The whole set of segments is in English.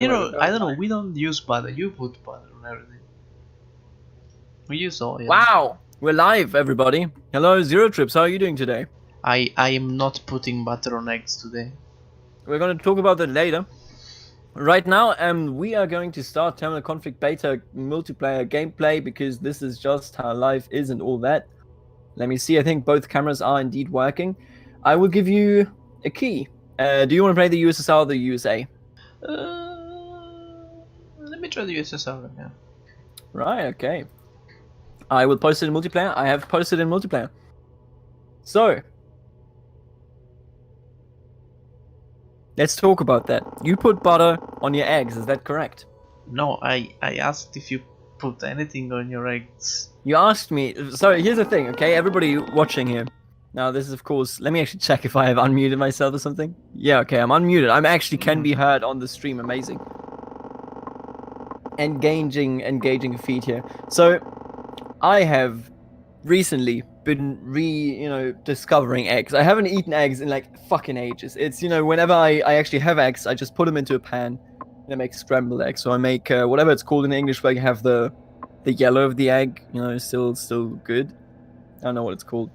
You know, I don't know. We don't use butter. You put butter on everything. We use oil. Wow, we're live, everybody. Hello, Zero Trips. How are you doing today? I am not putting butter on eggs today. We're going to talk about that later. Right now, we are going to start Terminal Conflict Beta multiplayer gameplay because this is just how life is and all that. Let me see. I think both cameras are indeed working. I will give you a key. Do you want to play the USSR or the USA? Let me try the USSR again. Right, okay. I will post it in multiplayer. I have posted in multiplayer. So, let's talk about that. You put butter on your eggs, is that correct? No, I asked if you put anything on your eggs. You asked me. So here's the thing, okay? Everybody watching here. Now, this is, of course. Let me actually check if I have unmuted myself or something. Yeah, okay, I'm unmuted. I'm actually can be heard on the stream. Amazing. Engaging feed here. So, I have recently been discovering eggs. I haven't eaten eggs in like fucking ages. It's whenever I actually have eggs, I just put them into a pan and I make scrambled eggs. So I make whatever it's called in English, where you have the yellow of the egg, still good. I don't know what it's called.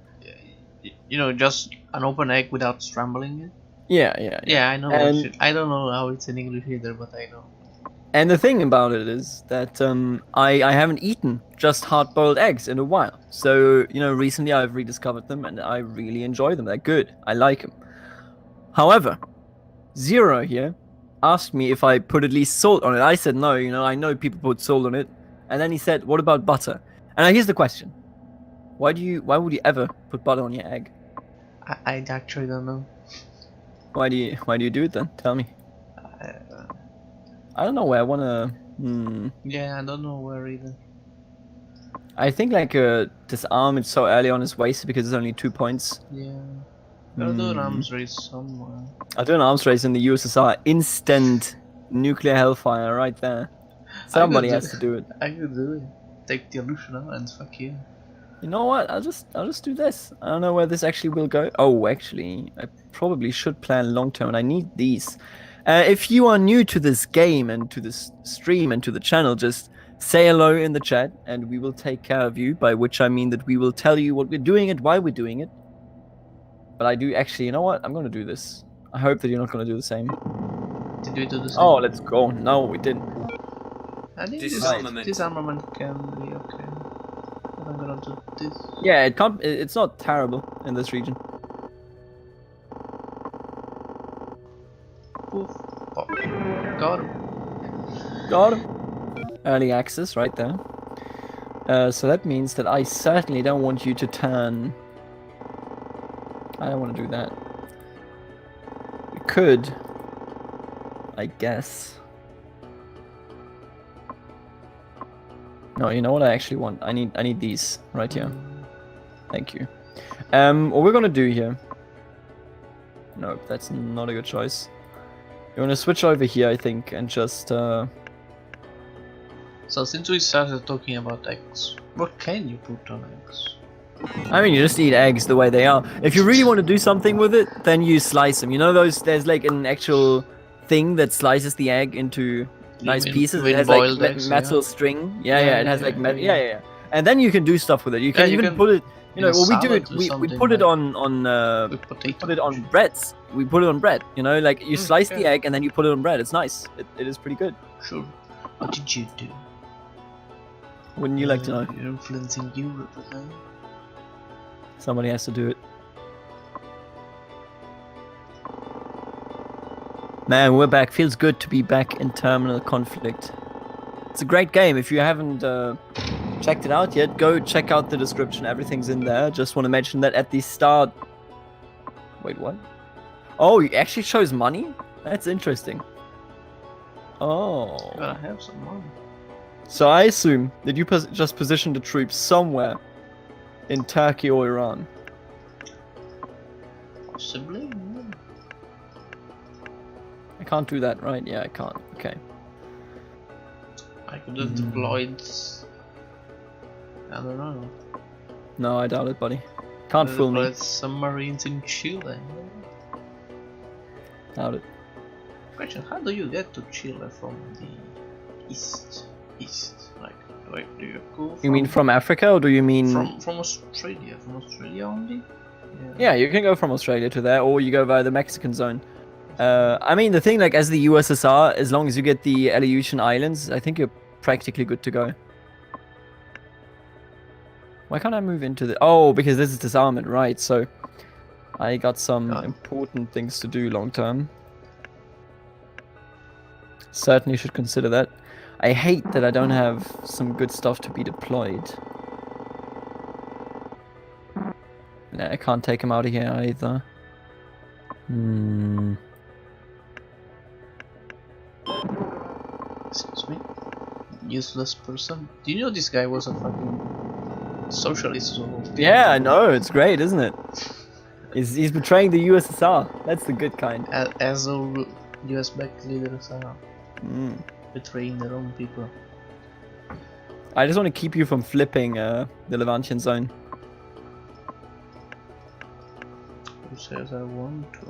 You know, just an open egg without scrambling it. Yeah. Yeah, I know. I don't know how it's in English either, but I know. And the thing about it is that I haven't eaten just hard-boiled eggs in a while. So, recently I've rediscovered them and I really enjoy them. They're good. I like them. However, Zero here asked me if I put at least salt on it. I said no, I know people put salt on it. And then he said, what about butter? And now here's the question. Why would you ever put butter on your egg? I actually don't know. Why do you do it then? Tell me. I don't know where I wanna. Yeah, I don't know where either. I think like this arm is so early on is wasted because there's only 2 points. Yeah. Gotta do an arms race somewhere. I'll do an arms race in the USSR. Instant nuclear hellfire right there. Somebody has to do it. I could do it. Take the illusion out and fuck you. You know what? I'll just do this. I don't know where this actually will go. Oh, actually, I probably should plan long term, and I need these. If you are new to this game and to this stream and to the channel, just say hello in the chat, and we will take care of you. By which I mean that we will tell you what we're doing and why we're doing it. But I do actually, you know what? I'm gonna do this. I hope that you're not gonna do the same. Did we do the same? Oh, let's go. No, we didn't. I think this armament can be okay. But I'm gonna do this. Yeah, it can't. It's not terrible in this region. Poof. Oh. Got him. Got him. Early access right there. So that means that I certainly don't want you to turn. I don't want to do that. We could, I guess. No, you know what I actually want? I need these right here. Thank you. What we're gonna do here. Nope, that's not a good choice. You're gonna switch over here, I think, and just So since we started talking about eggs, what can you put on eggs? I mean, you just eat eggs the way they are. If you really want to do something with it, then you slice them. You know there's like an actual thing that slices the egg into nice pieces. It has like metal string. Yeah, it has like metal. Yeah. And then you can do stuff with it. You can even put it. Well, we do it. We put it on put it on breads. We put it on bread. Like you slice the egg and then you put it on bread. It's nice. It is pretty good. Sure. What did you do? Wouldn't you like to know? You're influencing Europe, huh? Somebody has to do it. Man, we're back. Feels good to be back in Terminal Conflict. It's a great game. If you haven't checked it out yet, go check out the description. Everything's in there. Just want to mention that at the start... Wait, what? Oh, it actually shows money? That's interesting. Oh. Gotta have some money. So I assume that you just positioned the troops somewhere in Turkey or Iran. Possibly. I can't do that, right? Yeah, I can't. Okay. I could have deployed. I don't know. No, I doubt it, buddy. Can't fool me. Some Marines in Chile. Doubt it. Question: how do you get to Chile from the east? Like, do you go? You mean from Africa, or do you mean from Australia? From Australia only? Yeah, you can go from Australia to there, or you go via the Mexican zone. I mean, the thing, like, as the USSR, as long as you get the Aleutian Islands, I think you're practically good to go. Why can't I move into the... Oh, because this is disarmament, right, so... I got some important things to do long term. Certainly should consider that. I hate that I don't have some good stuff to be deployed. Nah, I can't take him out of here either. Excuse me? Useless person? Do you know this guy was a fucking socialist? Yeah, I know, it's great, isn't it? He's betraying the USSR. That's the good kind. As all US-backed leaders are betraying their own people. I just want to keep you from flipping the Levantian zone. Who says I want to?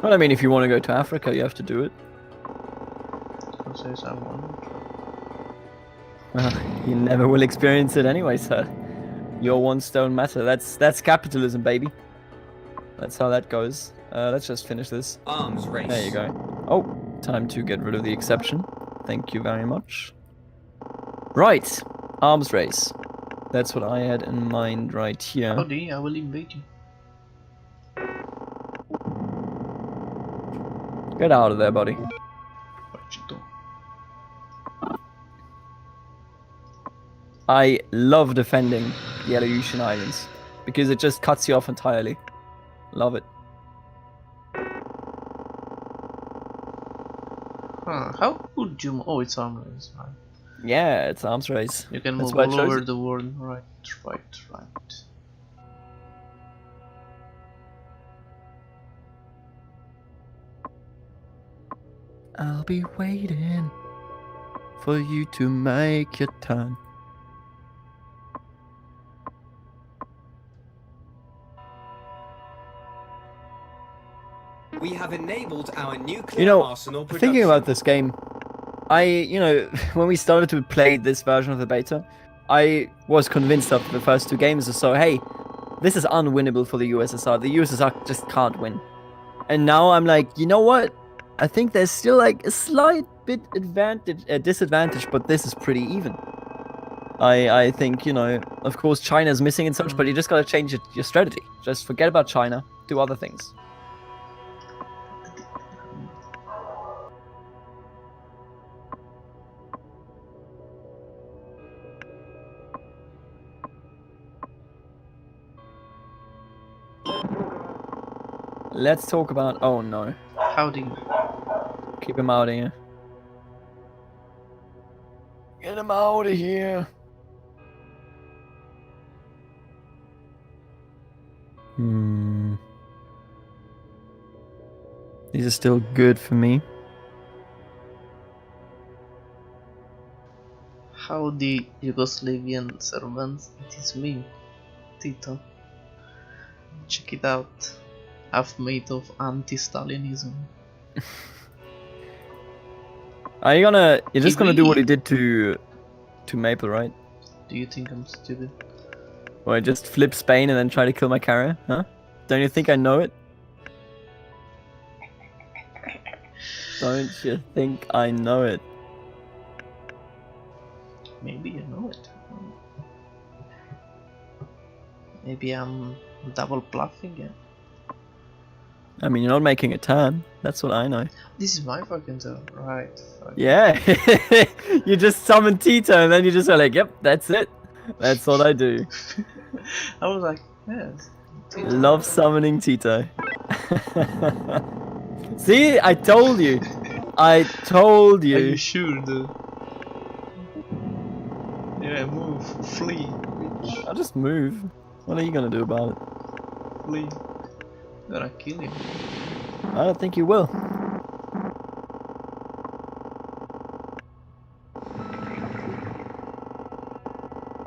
Well, I mean, if you want to go to Africa, you have to do it. Who says I want to? You never will experience it anyway, sir. Your wants don't matter. That's capitalism, baby. That's how that goes. Let's just finish this. Arms race. There you go. Oh, time to get rid of the exception. Thank you very much. Right, arms race. That's what I had in mind right here. Howdy, I will invade you. Get out of there, buddy. I love defending the Aleutian Islands because it just cuts you off entirely. Love it. How would you... Oh, it's arms race, right? Yeah, it's arms race. You can move all over the world. Right. I'll be waiting for you to make your turn. We have enabled our nuclear arsenal production. Thinking about this game, when we started to play this version of the beta, I was convinced after the first two games or so, hey, this is unwinnable for the USSR. The USSR just can't win. And now I'm like, you know what? I think there's still like a slight bit disadvantage, but this is pretty even. I think, of course China's missing and such, but you just gotta change your strategy. Just forget about China, do other things. Let's talk about... Oh no. Howdy. Keep him out of here. Get him out of here. These are still good for me. Howdy, Yugoslavian servants. It is me, Tito. Check it out. Half made of anti-Stalinism. You're just gonna do what he did to Maple, right? Do you think I'm stupid? Or just flip Spain and then try to kill my carrier, huh? Don't you think I know it? Don't you think I know it? Maybe you know it. Maybe I'm double bluffing it. I mean, you're not making a turn. That's what I know. This is my fucking turn, right? Yeah. You just summon Tito and then you just are like, yep, that's it. That's what I do. I was like, yes. Tito. Love summoning Tito. See, I told you. I told you. Are you sure, dude? Yeah, move, flee, bitch. I'll just move. What are you gonna do about it? Flee. I'm gonna kill him. I don't think you will.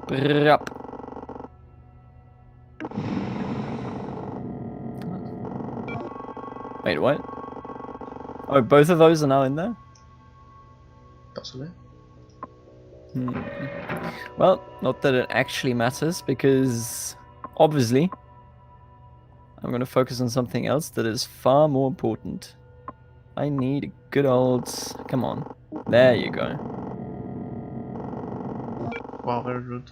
Brrrap. Wait, what? Oh, both of those are now in there? Possibly. Well, not that it actually matters, because obviously I'm going to focus on something else that is far more important. I need a good old... Come on. There you go. Wow, very rude.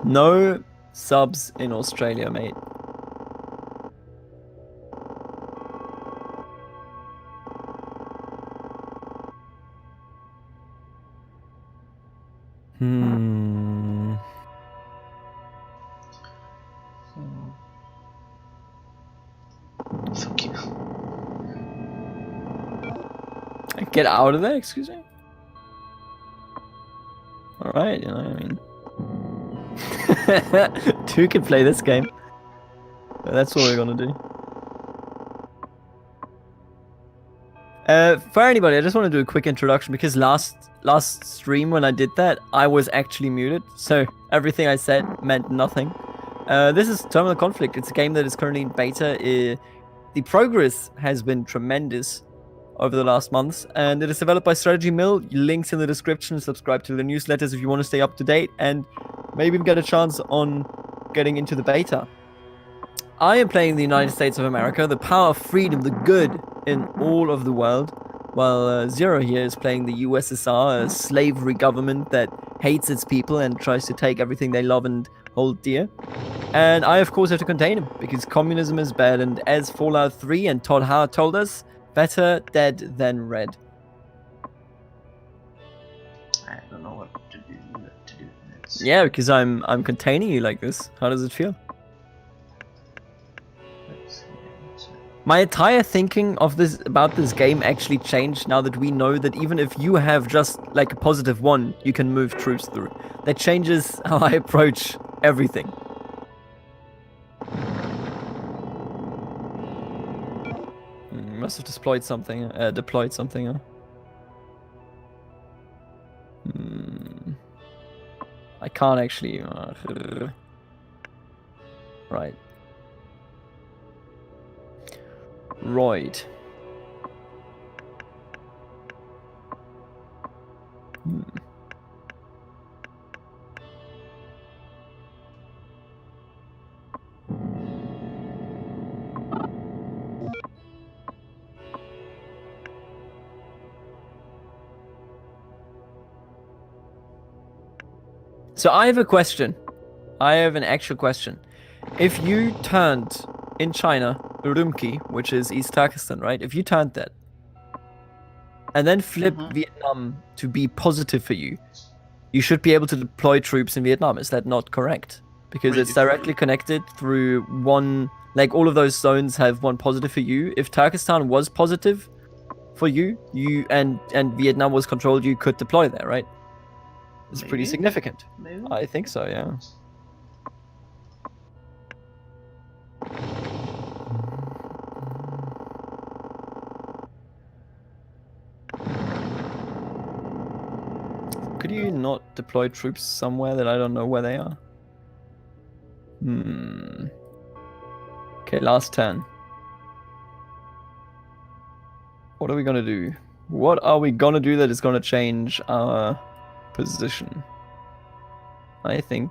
No subs in Australia, mate. Fuck you. Get out of there, excuse me? Alright, you know, I mean... Two can play this game. But that's what we're gonna do. For anybody, I just want to do a quick introduction, because last stream when I did that, I was actually muted, so everything I said meant nothing. This is Terminal Conflict. It's a game that is currently in beta. The progress has been tremendous over the last months, and it is developed by Strategy Mill. Links in the description. Subscribe to the newsletters if you want to stay up to date, and maybe even get a chance on getting into the beta. I am playing the United States of America, the power of freedom, the good in all of the world, while Zero here is playing the USSR, a slavery government that hates its people and tries to take everything they love and hold dear. And I, of course, have to contain him, because communism is bad, and as Fallout 3 and Todd Howard told us, better dead than red. I don't know what to do next. Yeah, because I'm containing you like this. How does it feel? My entire thinking of about this game actually changed now that we know that even if you have just like a +1, you can move troops through. That changes how I approach everything. Must have deployed something. Huh? I can't actually. Right. Right. So I have a question. I have an actual question. If you turned in China, Urumqi, which is East Turkestan, right? If you turned that, and then flipped Vietnam to be positive for you, you should be able to deploy troops in Vietnam. Is that not correct? Because it's directly connected through one, like all of those zones have one positive for you. If Turkestan was positive for you, and Vietnam was controlled, you could deploy there, right? It's pretty significant. Maybe? I think so, yeah. Could you not deploy troops somewhere that I don't know where they are? Okay, last turn. What are we gonna do? What are we gonna do that is gonna change our position? I think...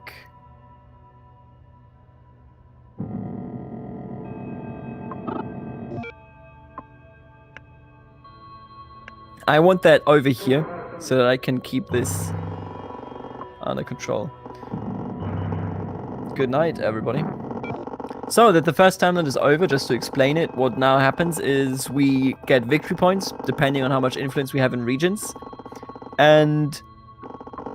I want that over here, so that I can keep this under control. Good night, everybody. So that the first time that is over, just to explain it, what now happens is we get victory points, depending on how much influence we have in regions. And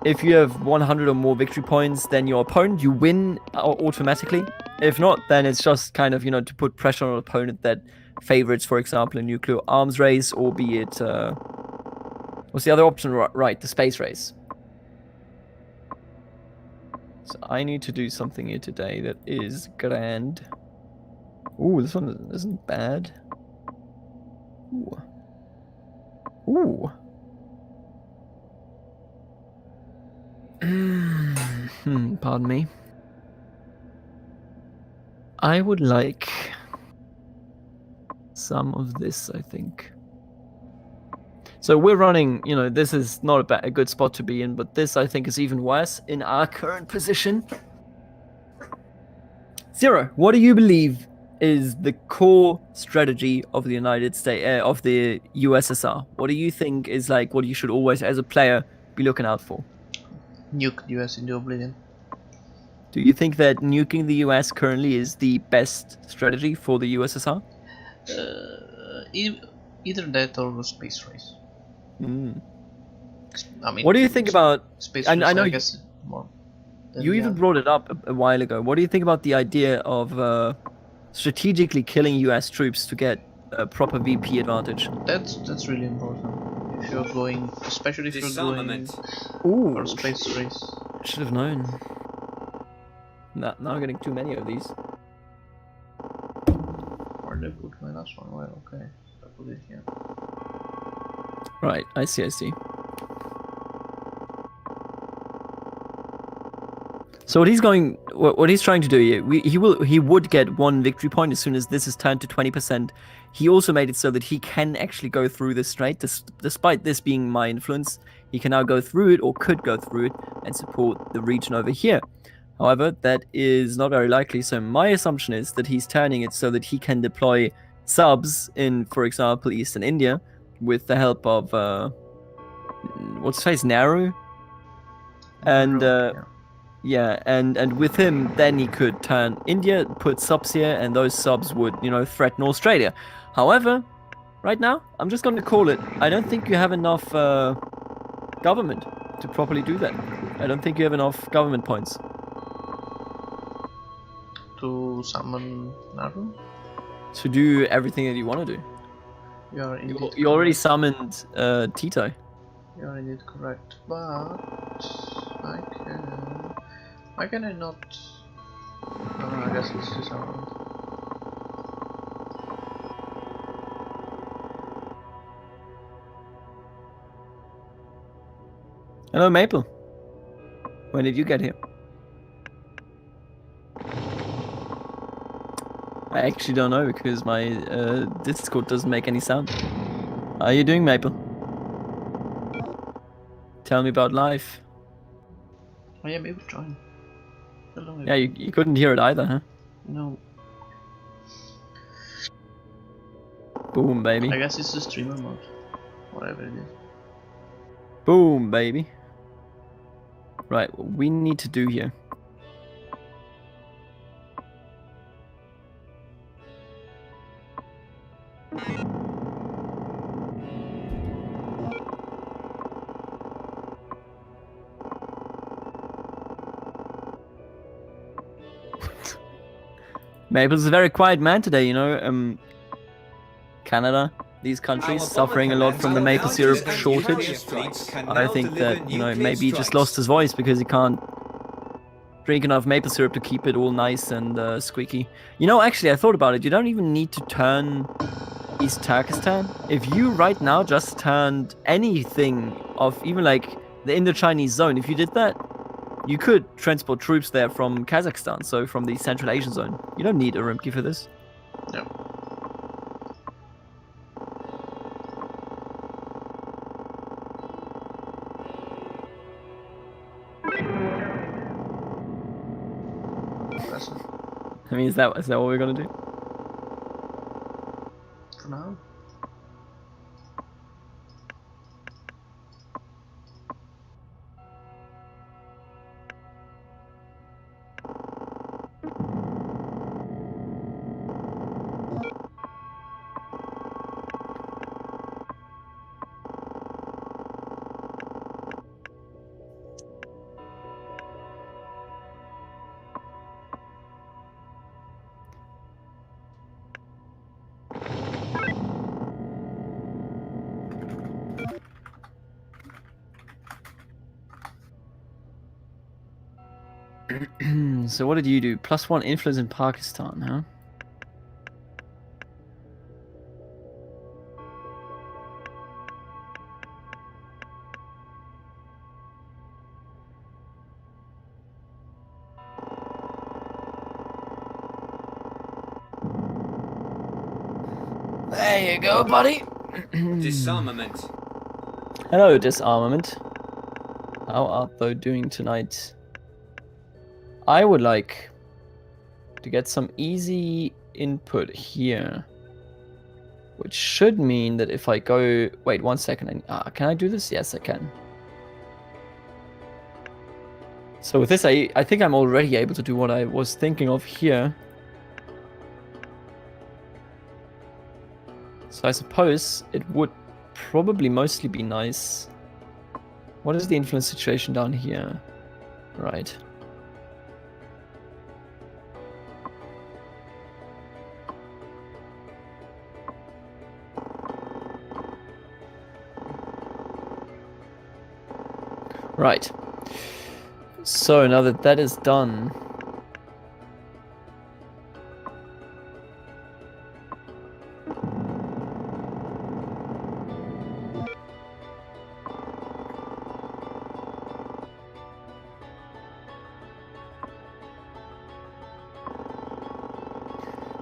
if you have 100 or more victory points than your opponent, you win automatically. If not, then it's just kind of, you know, to put pressure on an opponent that favorites, for example, a nuclear arms race, or be it... what's the other option? Right, the space race. So I need to do something here today that is grand. Ooh, this one isn't bad. Ooh. Ooh. Pardon me. I would like some of this, I think. So we're running, you know, this is not a good spot to be in, but this, I think, is even worse in our current position. Zero, what do you believe is the core strategy of the United States, of the USSR? What do you think is like what you should always, as a player, be looking out for? Nuke the US into oblivion. Do you think that nuking the US currently is the best strategy for the USSR? Either that or space race. Mm. I mean, what do you think about? Space race? I know I guess more. You even brought it up a while ago. What do you think about the idea of strategically killing US troops to get a proper VP advantage? That's really important. If you're going, especially if you're going for space race. Should have known. Now I'm getting too many of these. Where did I put my last one? Well, okay. I put it here. Right, I see. So what he's trying to do here, he would get 1 victory point as soon as this is turned to 20%. He also made it so that he can actually go through this strait, despite this being my influence. He can now go through it, or could go through it, and support the region over here. However, that is not very likely, so my assumption is that he's turning it so that he can deploy subs in, for example, Eastern India, with the help of, what's his face, Nehru? And, yeah, and with him, then he could turn India, put subs here, and those subs would, you know, threaten Australia. However, right now, I'm just going to call it, I don't think you have enough government to properly do that. I don't think you have enough government points. To summon Naru? To do everything that you want to do. You already summoned Tito. You are indeed correct, but why can I not? I guess it's just summoned. Hello, Maple. When did you get here? I actually don't know because my Discord doesn't make any sound. How are you doing, Maple? Tell me about life. Oh yeah, maybe join. Yeah, you couldn't hear it either, huh? No. Boom, baby. I guess it's the streamer mode. Whatever it is. Boom, baby. Right, what we need to do here. Maple's a very quiet man today, you know. Canada, these countries suffering a lot from the maple syrup shortage. I think that, you know, maybe he just lost his voice because he can't drink enough maple syrup to keep it all nice and squeaky. You know, actually, I thought about it. You don't even need to turn East Turkestan. If you right now just turned anything of even like the Indo-Chinese zone, if you did that, you could transport troops there from Kazakhstan, so from the Central Asian zone. You don't need Urumqi for this. No. I mean, is that what we're gonna do? For now. So what did you do? +1 influence in Pakistan, huh? There you go, buddy. Disarmament. Hello, disarmament. How art thou doing tonight? I would like to get some easy input here. Which should mean that if I go... Wait, 1 second. Can I do this? Yes, I can. So with this, I think I'm already able to do what I was thinking of here. So I suppose it would probably mostly be nice. What is the influence situation down here? Right. Right. So now that that is done,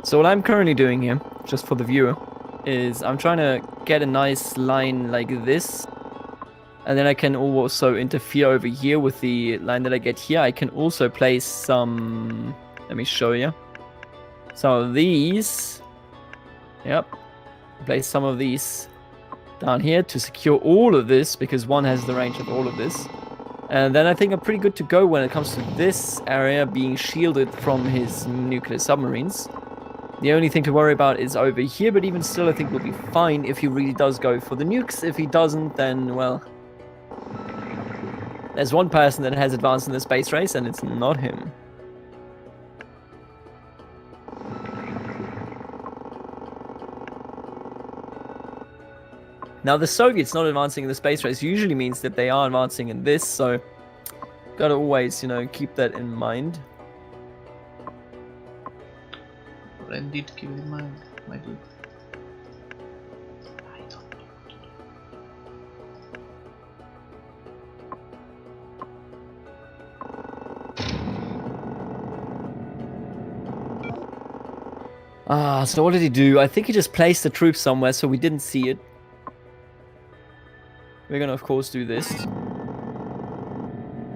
so what I'm currently doing here, just for the viewer, is I'm trying to get a nice line like this. And then I can also interfere over here with the line that I get here. I can also place some... Let me show you. Some of these. Yep. Place some of these down here to secure all of this, because one has the range of all of this. And then I think I'm pretty good to go when it comes to this area being shielded from his nuclear submarines. The only thing to worry about is over here, but even still I think we'll be fine if he really does go for the nukes. If he doesn't, then, well... There's one person that has advanced in the space race, and it's not him. Now, the Soviets not advancing in the space race usually means that they are advancing in this, so gotta always, you know, keep that in mind. Or indeed keep it in mind, my dude. I don't know. So what did he do? I think he just placed the troops somewhere so we didn't see it. We're gonna, of course, do this.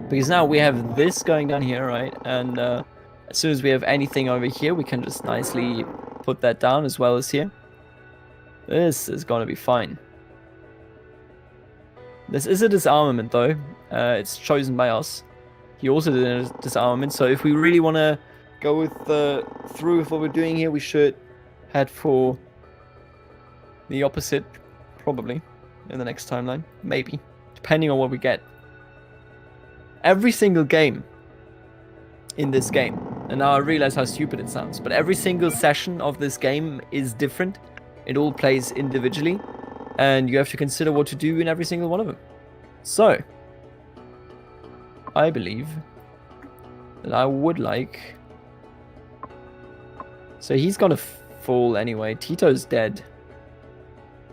Because now we have this going down here, right? And as soon as we have anything over here, we can just nicely put that down as well as here. This is gonna be fine. This is a disarmament, though. It's chosen by us. He also did a disarmament, so if we really want to go with through with what we're doing here, we should head for the opposite, probably, in the next timeline. Maybe, depending on what we get. Every single game in this game, and now I realize how stupid it sounds, but every single session of this game is different. It all plays individually, and you have to consider what to do in every single one of them. So, I believe that I would like... So he's gonna fall anyway. Tito's dead.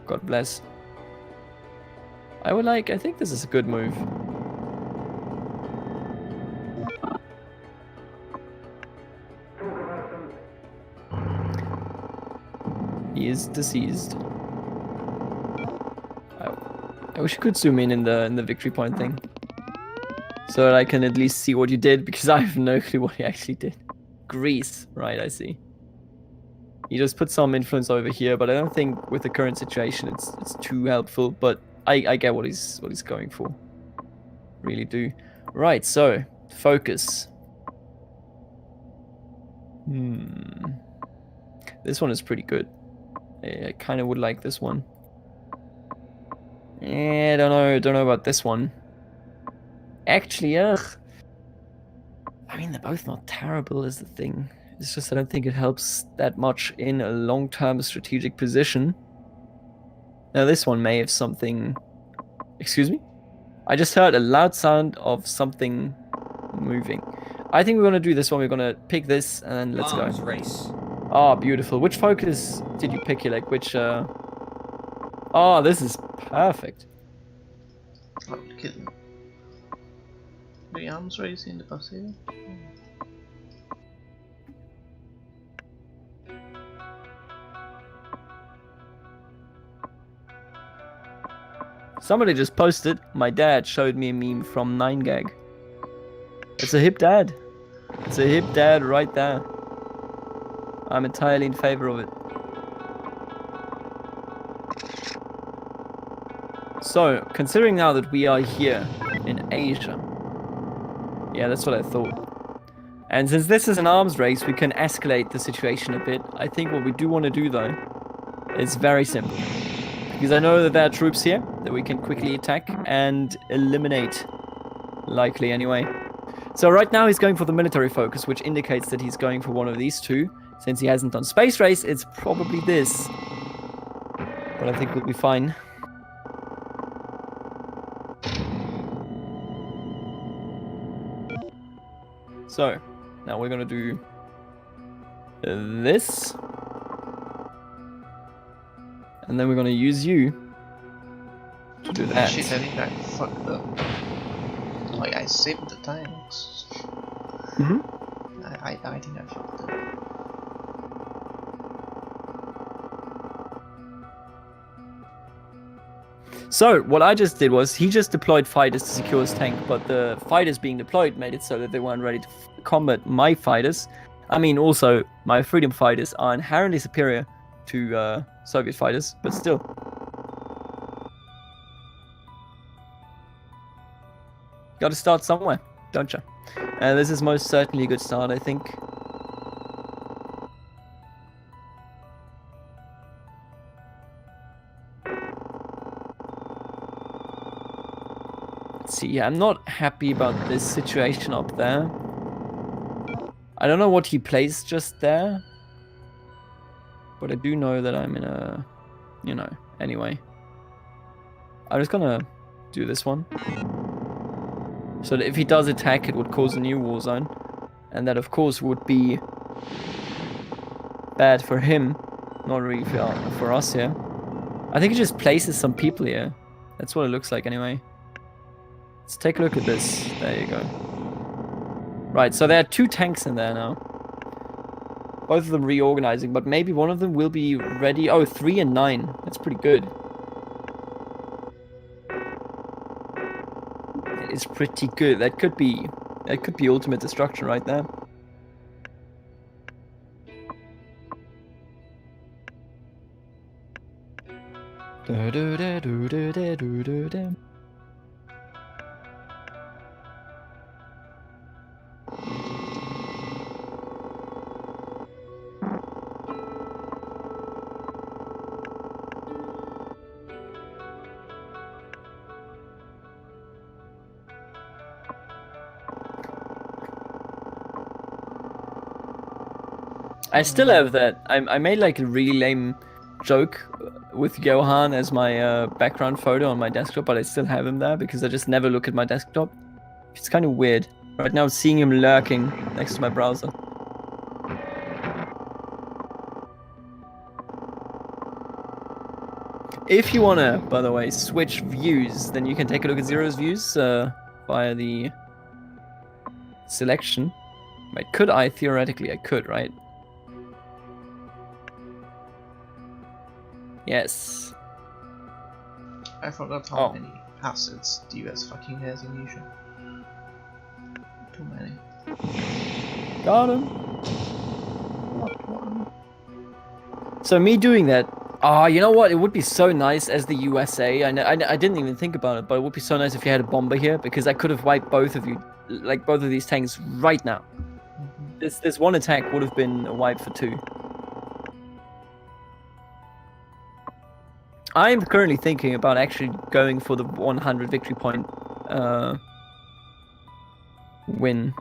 God bless. I would like... I think this is a good move. He is deceased. I wish you could zoom in the victory point thing, so that I can at least see what you did, because I have no clue what he actually did. Greece, right? I see. He just put some influence over here, but I don't think with the current situation it's too helpful. But I get what he's going for. Really do. Right. So focus. This one is pretty good. I kind of would like this one. I don't know about this one. Actually, I mean, they're both not terrible is the thing. It's just I don't think it helps that much in a long-term strategic position. Now this one may have something... Excuse me? I just heard a loud sound of something moving. I think we're going to do this one. We're going to pick this and let's go. Race. Oh, beautiful. Which focus did you pick here? Like which... Oh, this is perfect. Oh, kill me. The arms race in the passage. Somebody just posted, my dad showed me a meme from 9gag. It's a hip dad. It's a hip dad right there. I'm entirely in favor of it. So, considering now that we are here in Asia. Yeah, that's what I thought. And since this is an arms race, we can escalate the situation a bit. I think what we do want to do, though, is very simple. Because I know that there are troops here that we can quickly attack and eliminate. Likely, anyway. So right now he's going for the military focus, which indicates that he's going for one of these two. Since he hasn't done space race, it's probably this. But I think we'll be fine. So, now we're gonna do this. And then we're gonna use you to do that. Shit, I think I fucked up. Like, I saved the tanks. Mm-hmm. I think I fucked up. So, what I just did was, he just deployed fighters to secure his tank, but the fighters being deployed made it so that they weren't ready to combat my fighters. I mean, also, my freedom fighters are inherently superior to Soviet fighters, but still. Gotta start somewhere, don't you? And this is most certainly a good start, I think. See, I'm not happy about this situation up there. I don't know what he placed just there. But I do know that I'm in a... You know, anyway. I'm just gonna do this one. So that if he does attack, it would cause a new war zone. And that, of course, would be bad for him. Not really for us here. I think he just places some people here. That's what it looks like anyway. Let's take a look at this. There you go. Right, so there are 2 tanks in there now. Both of them reorganizing, but maybe one of them will be ready. Oh, 3 and 9. That's pretty good. It's pretty good. That could be ultimate destruction right there. I still have that. I made like a really lame joke with Johan as my background photo on my desktop, but I still have him there because I just never look at my desktop. It's kind of weird. Right now, seeing him lurking next to my browser. If you wanna, by the way, switch views, then you can take a look at Zero's views via the selection. Wait, could I? Theoretically, I could, right? Yes. I forgot how many assets the US fucking has in Asia. Too many. Got him. Not one. So me doing that, you know what? It would be so nice as the USA. I didn't even think about it, but it would be so nice if you had a bomber here, because I could have wiped both of you, like both of these tanks right now. This one attack would have been a wipe for 2. I'm currently thinking about actually going for the 100 victory point win.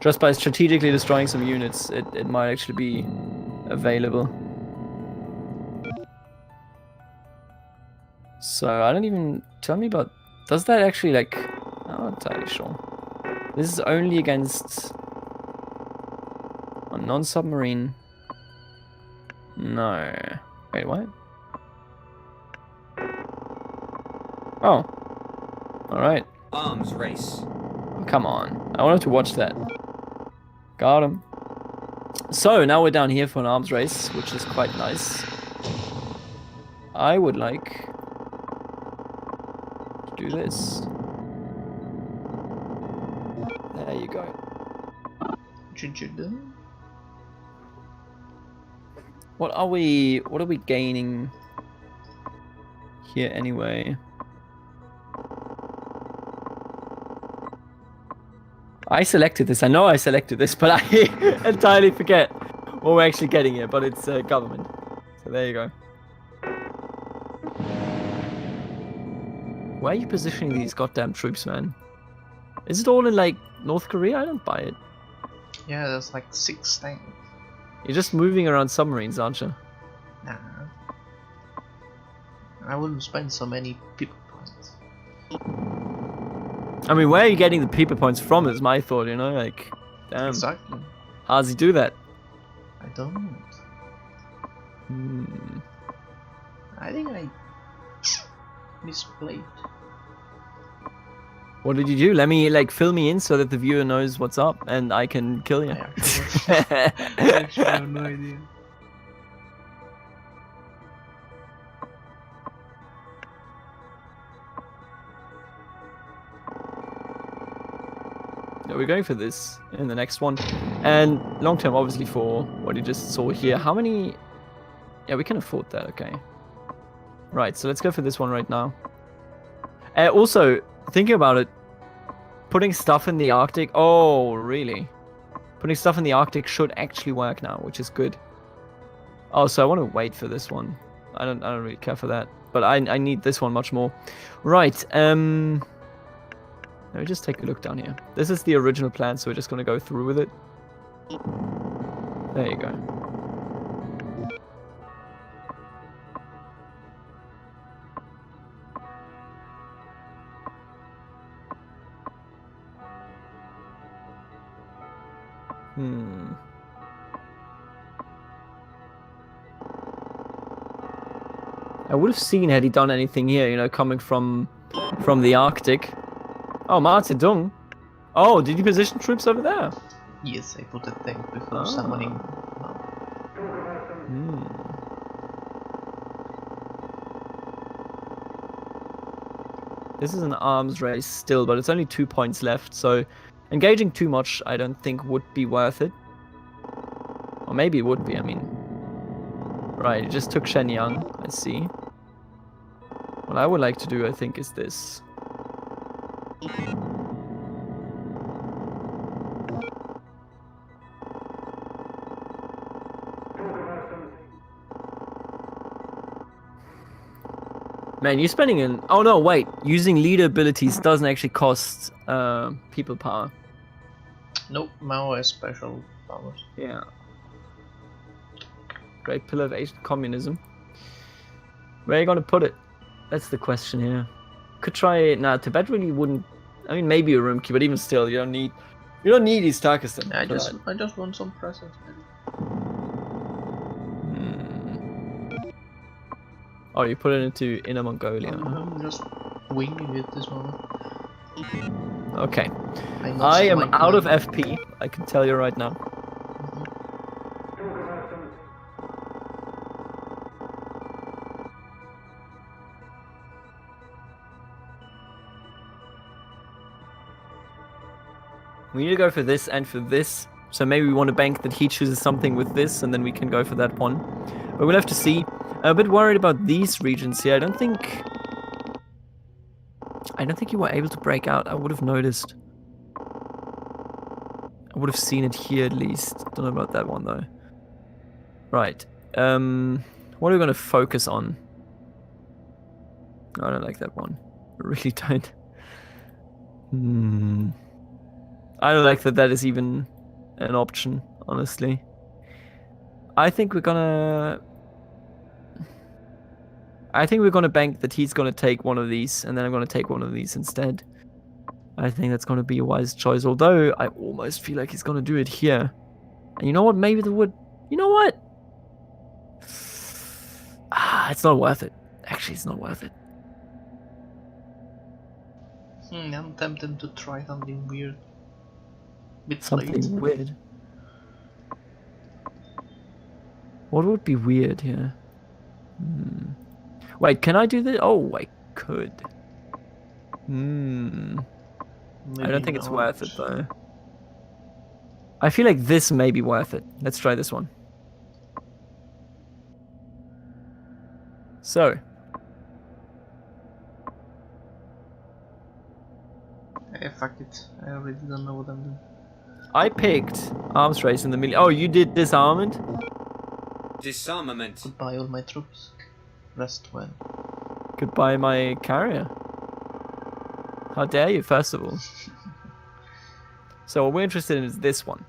Just by strategically destroying some units, it might actually be available. So I don't even... Tell me about... Does that actually like... I'm not entirely sure. This is only against a non-submarine... No. Wait, what? Oh. Alright. Arms race. Oh, come on. I wanted to watch that. Got him. So, now we're down here for an arms race, which is quite nice. I would like to do this. There you go. What are we gaining here anyway? I selected this. I know I selected this, but I entirely forget what we're actually getting here. But it's government. So there you go. Where are you positioning these goddamn troops, man? Is it all in like North Korea? I don't buy it. Yeah, there's like 6 things. You're just moving around submarines, aren't you? Nah. I wouldn't spend so many people points. I mean, where are you getting the people points from is my thought, you know? Like, damn. Exactly. How does he do that? I don't. I think I misplayed. What did you do? Let me, like, fill me in so that the viewer knows what's up and I can kill you. I actually have no idea. Yeah, we're going for this in the next one. And long term, obviously, for what you just saw here. How many... Yeah, we can afford that, okay. Right, so let's go for this one right now. Also, thinking about it, putting stuff in the Arctic... Oh, really? Putting stuff in the Arctic should actually work now, which is good. Oh, so I want to wait for this one. I don't really care for that. But I need this one much more. Right, let me just take a look down here. This is the original plan, so we're just going to go through with it. There you go. I would have seen had he done anything here, you know, coming from the Arctic. Oh, Mao Zedong. Oh, did you position troops over there? Yes, I put a tank before summoning. This is an arms race still, but it's only 2 points left, so engaging too much I don't think would be worth it. Or maybe it would be, I mean. Right, it just took Shenyang. Let's see. What I would like to do, I think, is this. Man, you're spending an... Oh no, wait. Using leader abilities doesn't actually cost people power. Nope, Mao has special powers. Yeah. Great pillar of Asian communism. Where are you gonna put it? That's the question here. Could try... Nah, Tibet really wouldn't... I mean, maybe Urumqi, but even still, you don't need East Turkestan. I just want some presents, man. Oh, you put it into Inner Mongolia. I'm just winging it this moment. Okay. I am out of FP, I can tell you right now. We need to go for this and for this. So maybe we want to bank that he chooses something with this, and then we can go for that one. But we'll have to see. I'm a bit worried about these regions here. I don't think you were able to break out. I would have noticed. I would have seen it here at least. Don't know about that one though. Right. What are we going to focus on? I don't like that one. I really don't. I don't like that is even an option, honestly. I think we're gonna bank that he's gonna take one of these, and then I'm gonna take one of these instead. I think that's gonna be a wise choice, although I almost feel like he's gonna do it here. And you know what? Maybe the wood... You know what? It's not worth it. Actually, it's not worth it. I'm tempted to try something weird. Something weird. What would be weird here? Wait, can I do this? Oh, I could. I don't think it's worth it though. I feel like this may be worth it. Let's try this one. So. Hey, fuck it. I already don't know what I'm doing. I picked arms race in the middle. Oh, you did disarmament? Disarmament. Goodbye all my troops. Rest well. Goodbye my carrier. How dare you, first of all. So what we're interested in is this one.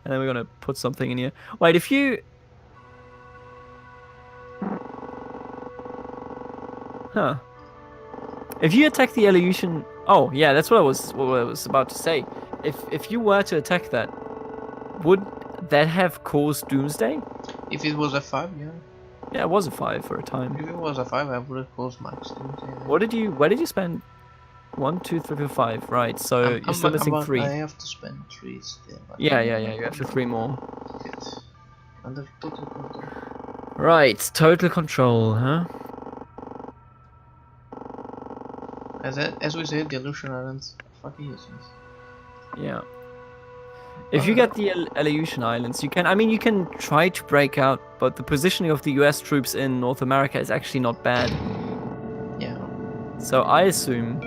And then we're going to put something in here. Wait, if you... Huh. If you attack the Eleusinian... Oh, yeah, that's what I was about to say. If you were to attack that, would that have caused Doomsday? If it was a 5, yeah. Yeah, it was a 5 for a time. If it was a 5, I would have caused max Doomsday. Where did you spend 1, 2, 3, 4, 5? Right, so you're still missing 3. I have to spend 3 still. Yeah, you have to 3 more. Good. Under total control. Right, total control, huh? As we said, the Aleutian Islands are fucking useless. Yeah. If you get the Aleutian Islands, you can try to break out, but the positioning of the US troops in North America is actually not bad. Yeah. So I assume...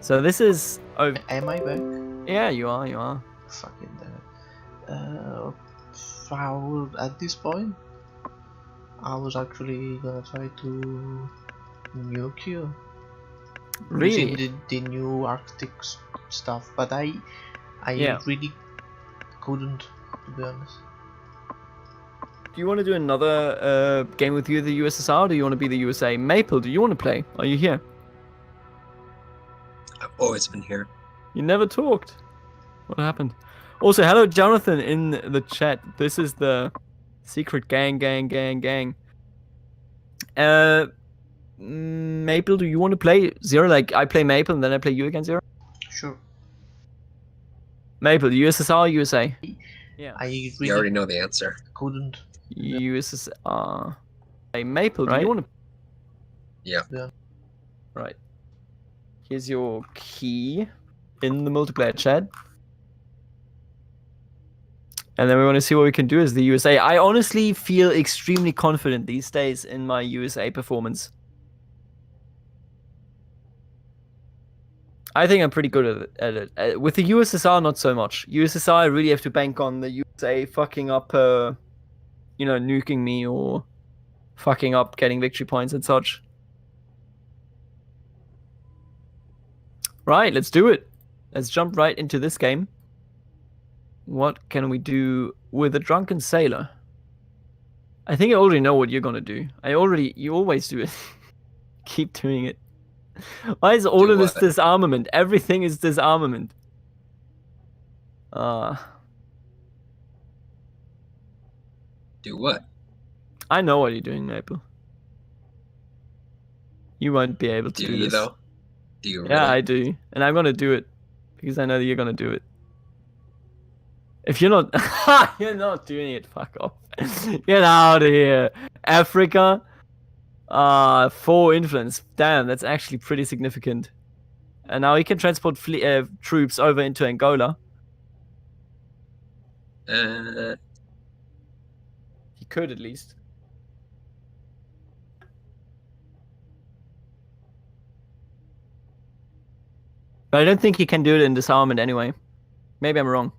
So this is... Oh, am I back? Yeah, you are. Fucking that. How, at this point, I was actually gonna try to nuke you. Really? Using the new Arctic stuff, but I really couldn't, to be honest. Do you want to do another game with you, the USSR, or do you want to be the USA? Maple, do you want to play? Are you here? I've always been here. You never talked. What happened? Also, hello, Jonathan, in the chat. This is the secret gang. Maple, do you want to play Zero? Like, I play Maple and then I play you again, Zero? Sure. Maple, USSR or USA? Yeah. I really You already know the answer. Couldn't. USSR. Hey, Maple, right? Do you want to... Yeah. Right. Here's your key in the multiplayer chat. And then we want to see what we can do as the USA. I honestly feel extremely confident these days in my USA performance. I think I'm pretty good at it. With the USSR, not so much. USSR, I really have to bank on the USA fucking up, nuking me or fucking up getting victory points and such. Right, let's do it. Let's jump right into this game. What can we do with a drunken sailor? I think I already know what you're gonna do. You always do it. Keep doing it. Why is all of this disarmament? Everything is disarmament. Do what? I know what you're doing, Maple. You won't be able to do this. Though? Do you really? Yeah, I do. And I'm gonna do it. Because I know that you're gonna do it. If you're not... You're not doing it, fuck off. Get out of here. Africa... 4 influence. Damn, that's actually pretty significant. And now he can transport troops over into Angola. He could, at least. But I don't think he can do it in disarmament anyway. Maybe I'm wrong.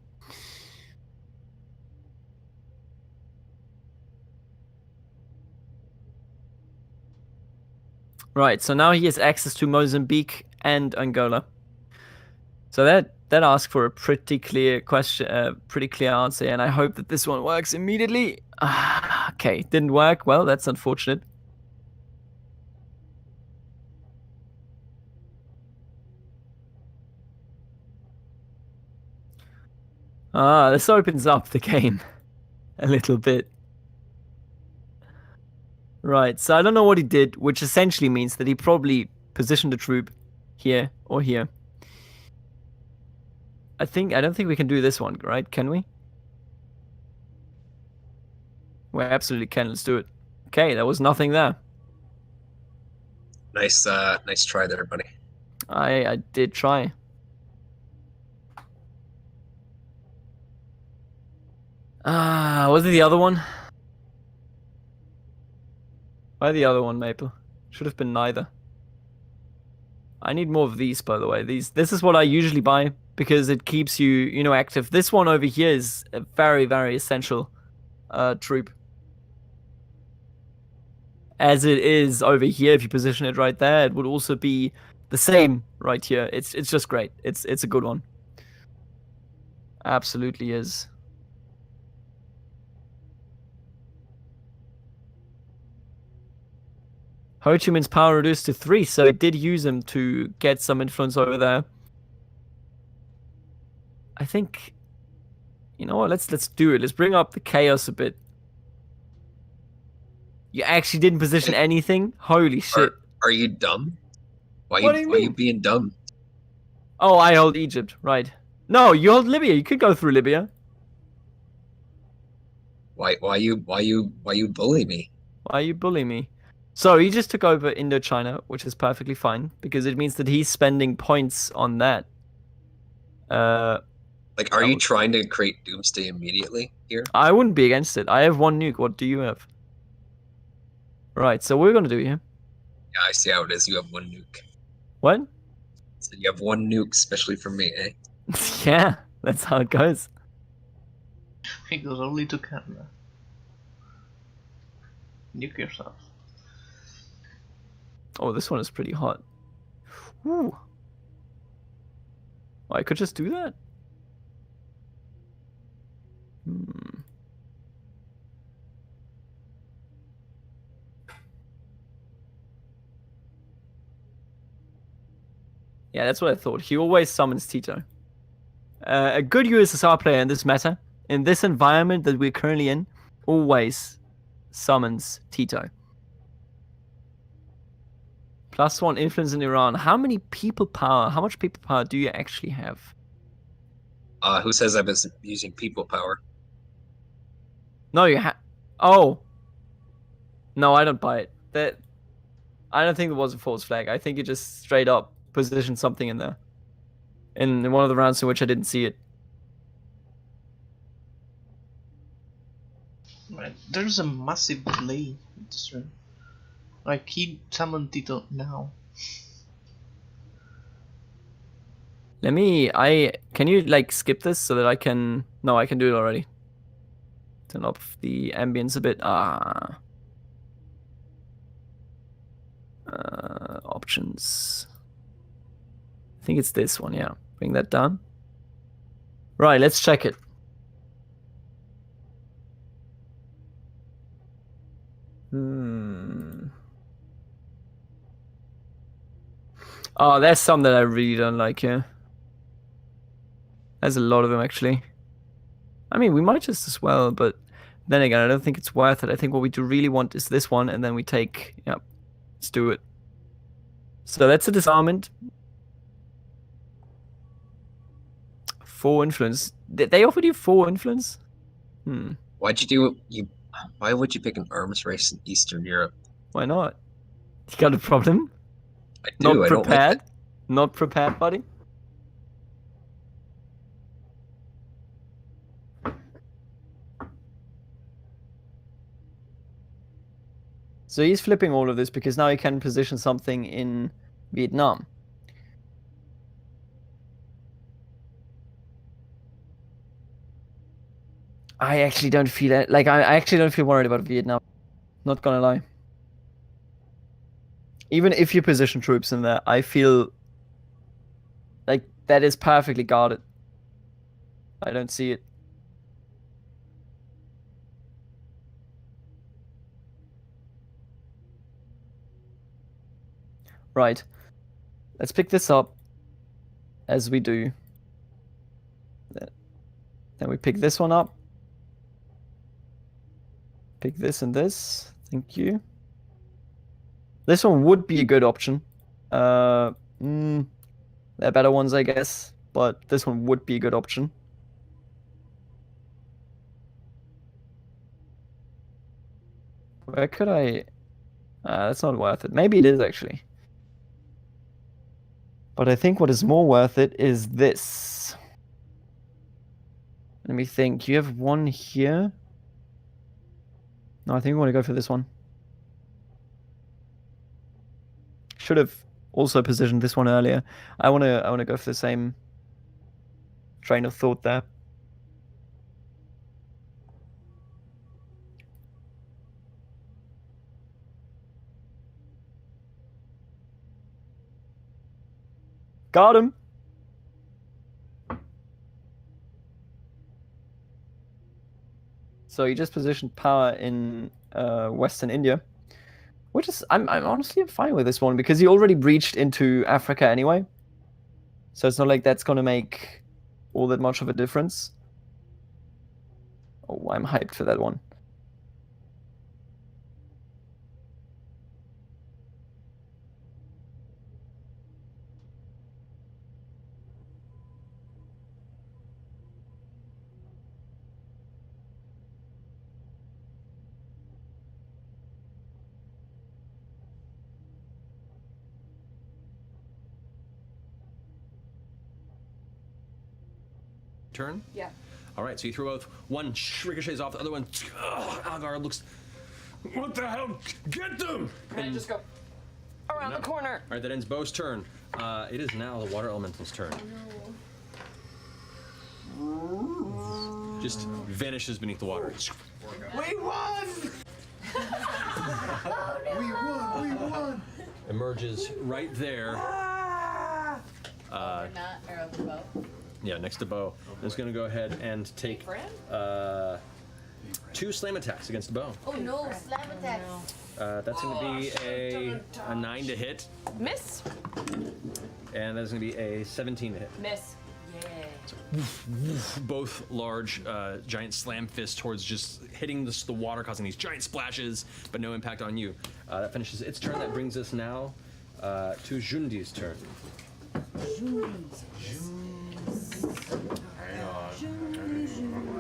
Right, so now he has access to Mozambique and Angola. So that asks for a pretty clear question, pretty clear answer, and I hope that this one works immediately. Okay, didn't work. Well, that's unfortunate. This opens up the game a little bit. Right, so I don't know what he did, which essentially means that he probably positioned a troop here or here. I don't think we can do this one, right? Can we? We absolutely can. Let's do it. Okay, there was nothing there. Nice try there, buddy. I did try. Was it the other one? Why the other one, Maple? Should have been neither. I need more of these, by the way. This is what I usually buy because it keeps you, active. This one over here is a very, very essential troop. As it is over here, if you position it right there, it would also be the same right here. It's just great. It's a good one. Absolutely is. Ho Chi Minh's power reduced to 3, so it did use him to get some influence over there. I think, you know what? Let's do it. Let's bring up the chaos a bit. You actually didn't position anything? Holy shit! Are you dumb? Why Why you being dumb? Oh, I hold Egypt, right? No, you hold Libya. You could go through Libya. Why you bully me? Why are you bullying me? So he just took over Indochina, which is perfectly fine because it means that he's spending points on that. Like, are you trying to create doomsday immediately here? I wouldn't be against it. I have 1 nuke. What do you have? Right, so what we're gonna do here. Yeah, I see how it is. You have 1 nuke. What? So you have 1 nuke, especially for me, eh? Yeah, that's how it goes. It goes only to Canada. Nuke yourself. Oh, this one is pretty hot. Ooh. Oh, I could just do that? Yeah, that's what I thought. He always summons Tito. A good USSR player in this meta, in this environment that we're currently in, always summons Tito. +1 influence in Iran. How much people power do you actually have? Who says I was using people power? No, you have. Oh. No, I don't buy it. I don't think it was a false flag. I think you just straight up positioned something in there. In one of the rounds in which I didn't see it. Right, there's a massive delay in this room. Like, he summoned Tito now. Can you like skip this so that I can, no, I can do it already. Turn off the ambience a bit. Options. I think it's this one, yeah. Bring that down. Right, let's check it. Oh, there's some that I really don't like here. There's a lot of them, actually. I mean, we might just as well, but then again, I don't think it's worth it. I think what we do really want is this one, and then we take... Yep, let's do it. So that's a disarmament. 4 influence. They offered you 4 influence? Why'd you do it? Why would you pick an arms race in Eastern Europe? Why not? You got a problem? I do. Not I don't prepared? like it. Not prepared, buddy? So he's flipping all of this because now he can position something in Vietnam. I actually don't feel it. Like, I actually don't feel worried about Vietnam. Not gonna lie. Even if you position troops in there, I feel like that is perfectly guarded. I don't see it. Right. Let's pick this up as we do. Then we pick this one up. Pick this and this. Thank you. This one would be a good option. There are better ones, I guess, but this one would be a good option. Where could I... that's not worth it. Maybe it is, actually. But I think what is more worth it is this. Let me think. You have one here? No, I think we want to go for this one. Should have also positioned this one earlier. I wanna go for the same train of thought there. Got him. So you just positioned power in Western India, which is I'm honestly fine with this one because he already breached into Africa anyway. So it's not like that's gonna make all that much of a difference. Oh, I'm hyped for that one. Turn? Yeah. All right, so you throw both. One ricochets off, the other one. Algar looks. What the hell? Get them! And just go around the corner. All right, that ends Bo's turn. It is now the water elemental's turn. Just vanishes beneath the water. We won! We won! Emerges right there. Not arrow the bow. Yeah, next to Bo. Is going to go ahead and take 2 slam attacks against Bo. Oh no, slam attack. That's going to be a 9 to hit, Miss. and that's going to be a 17 to hit. Miss. Yeah. Both large, giant slam fists towards just hitting the water, causing these giant splashes, but no impact on you. That finishes its turn. That brings us now to Jundi's turn.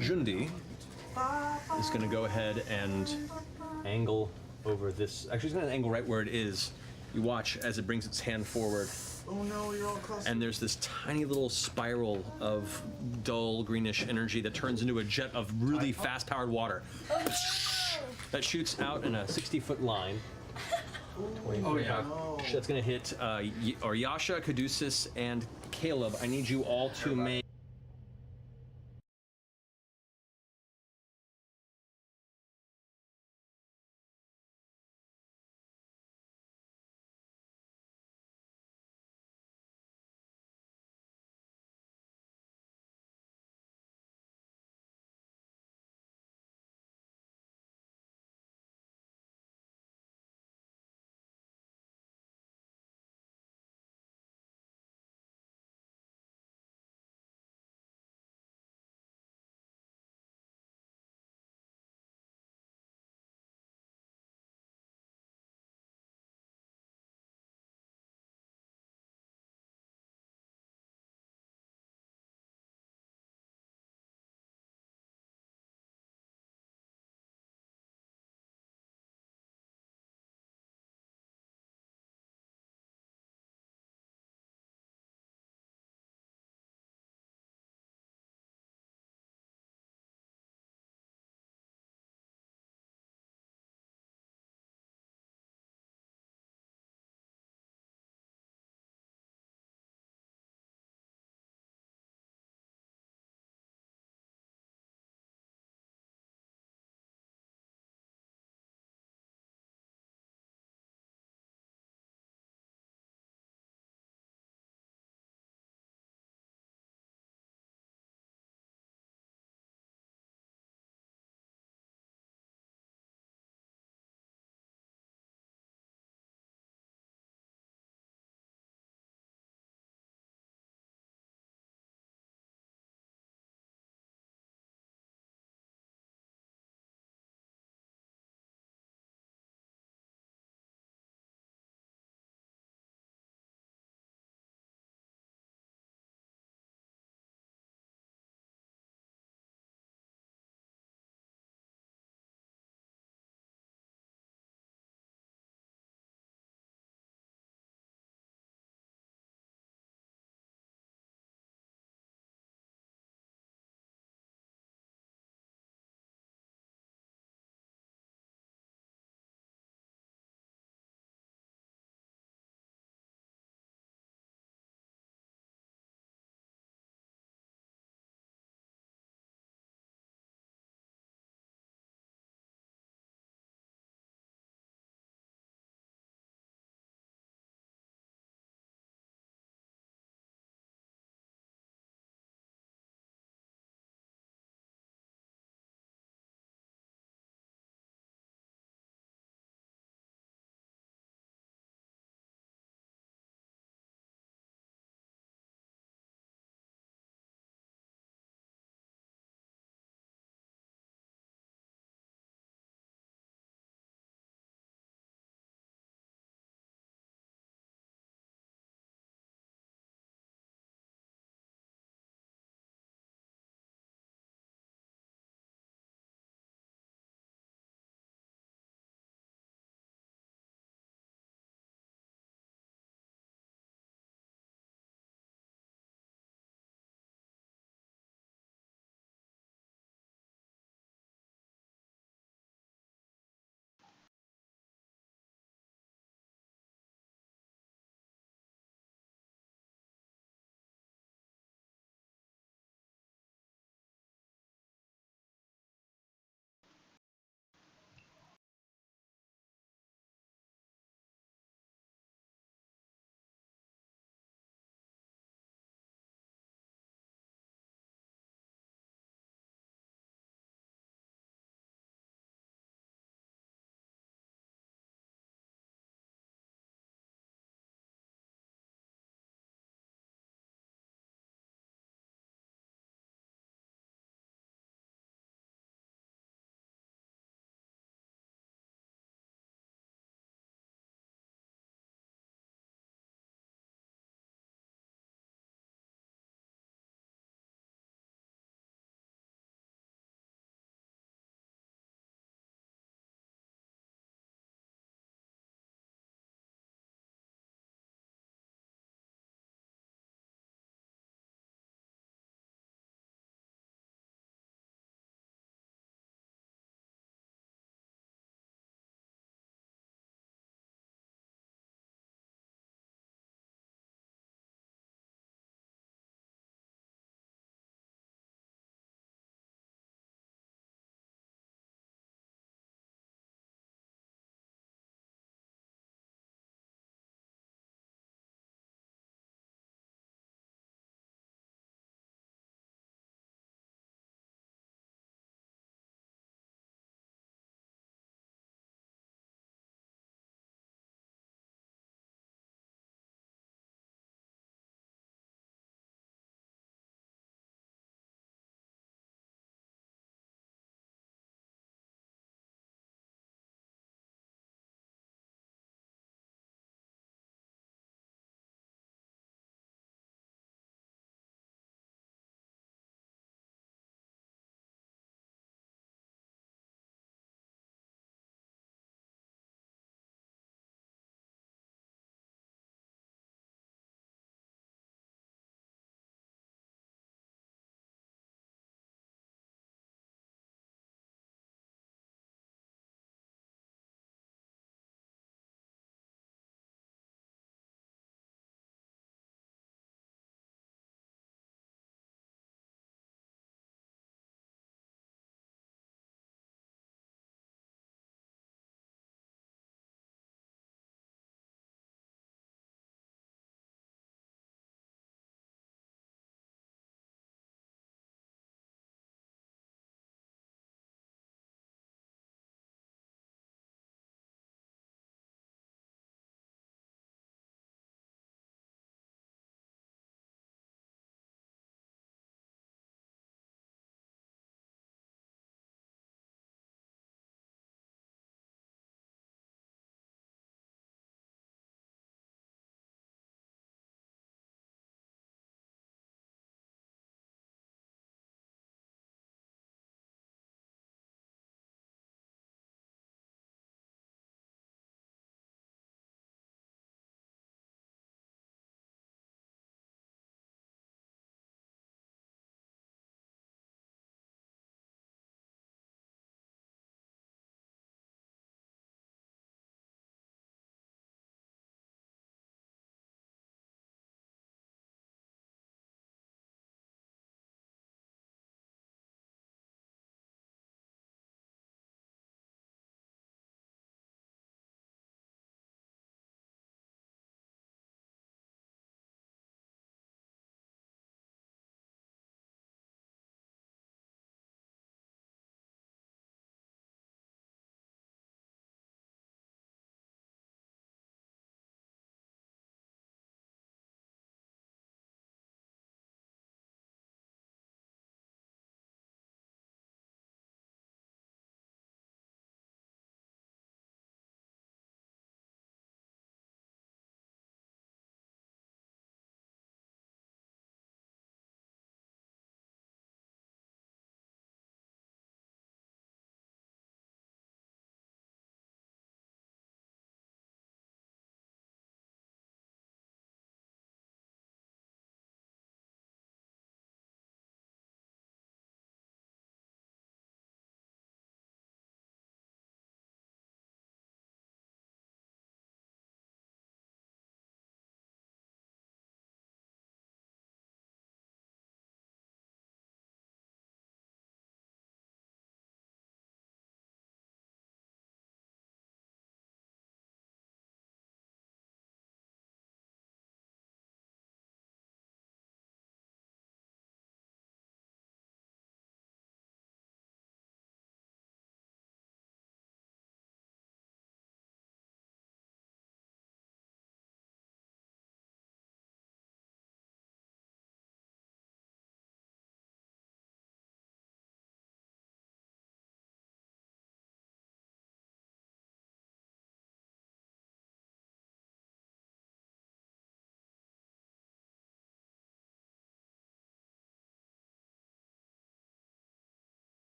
Jundi is going to go ahead and angle over this. Actually, he's going to angle right where it is. You watch as it brings its hand forward. Oh no, you're all close. And there's this tiny little spiral of dull greenish energy that turns into a jet of really fast-powered water. That shoots out in a 60-foot line. Oh yeah. That's going to hit Yasha, Caduceus, and Caleb. I need you all to make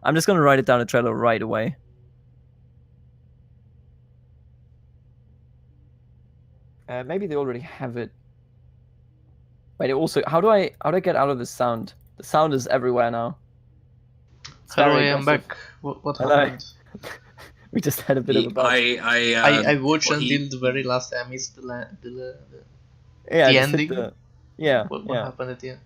I'm just gonna write it down in Trello right away. Maybe they already have it. Wait, also, how do I get out of the sound? The sound is everywhere now. It's Hello, I very am aggressive. back. What Hello. happened? We just had a bit of a bug. I watched until the very last time. I missed the Yeah, the just hit ending. the. Yeah. What happened at the end?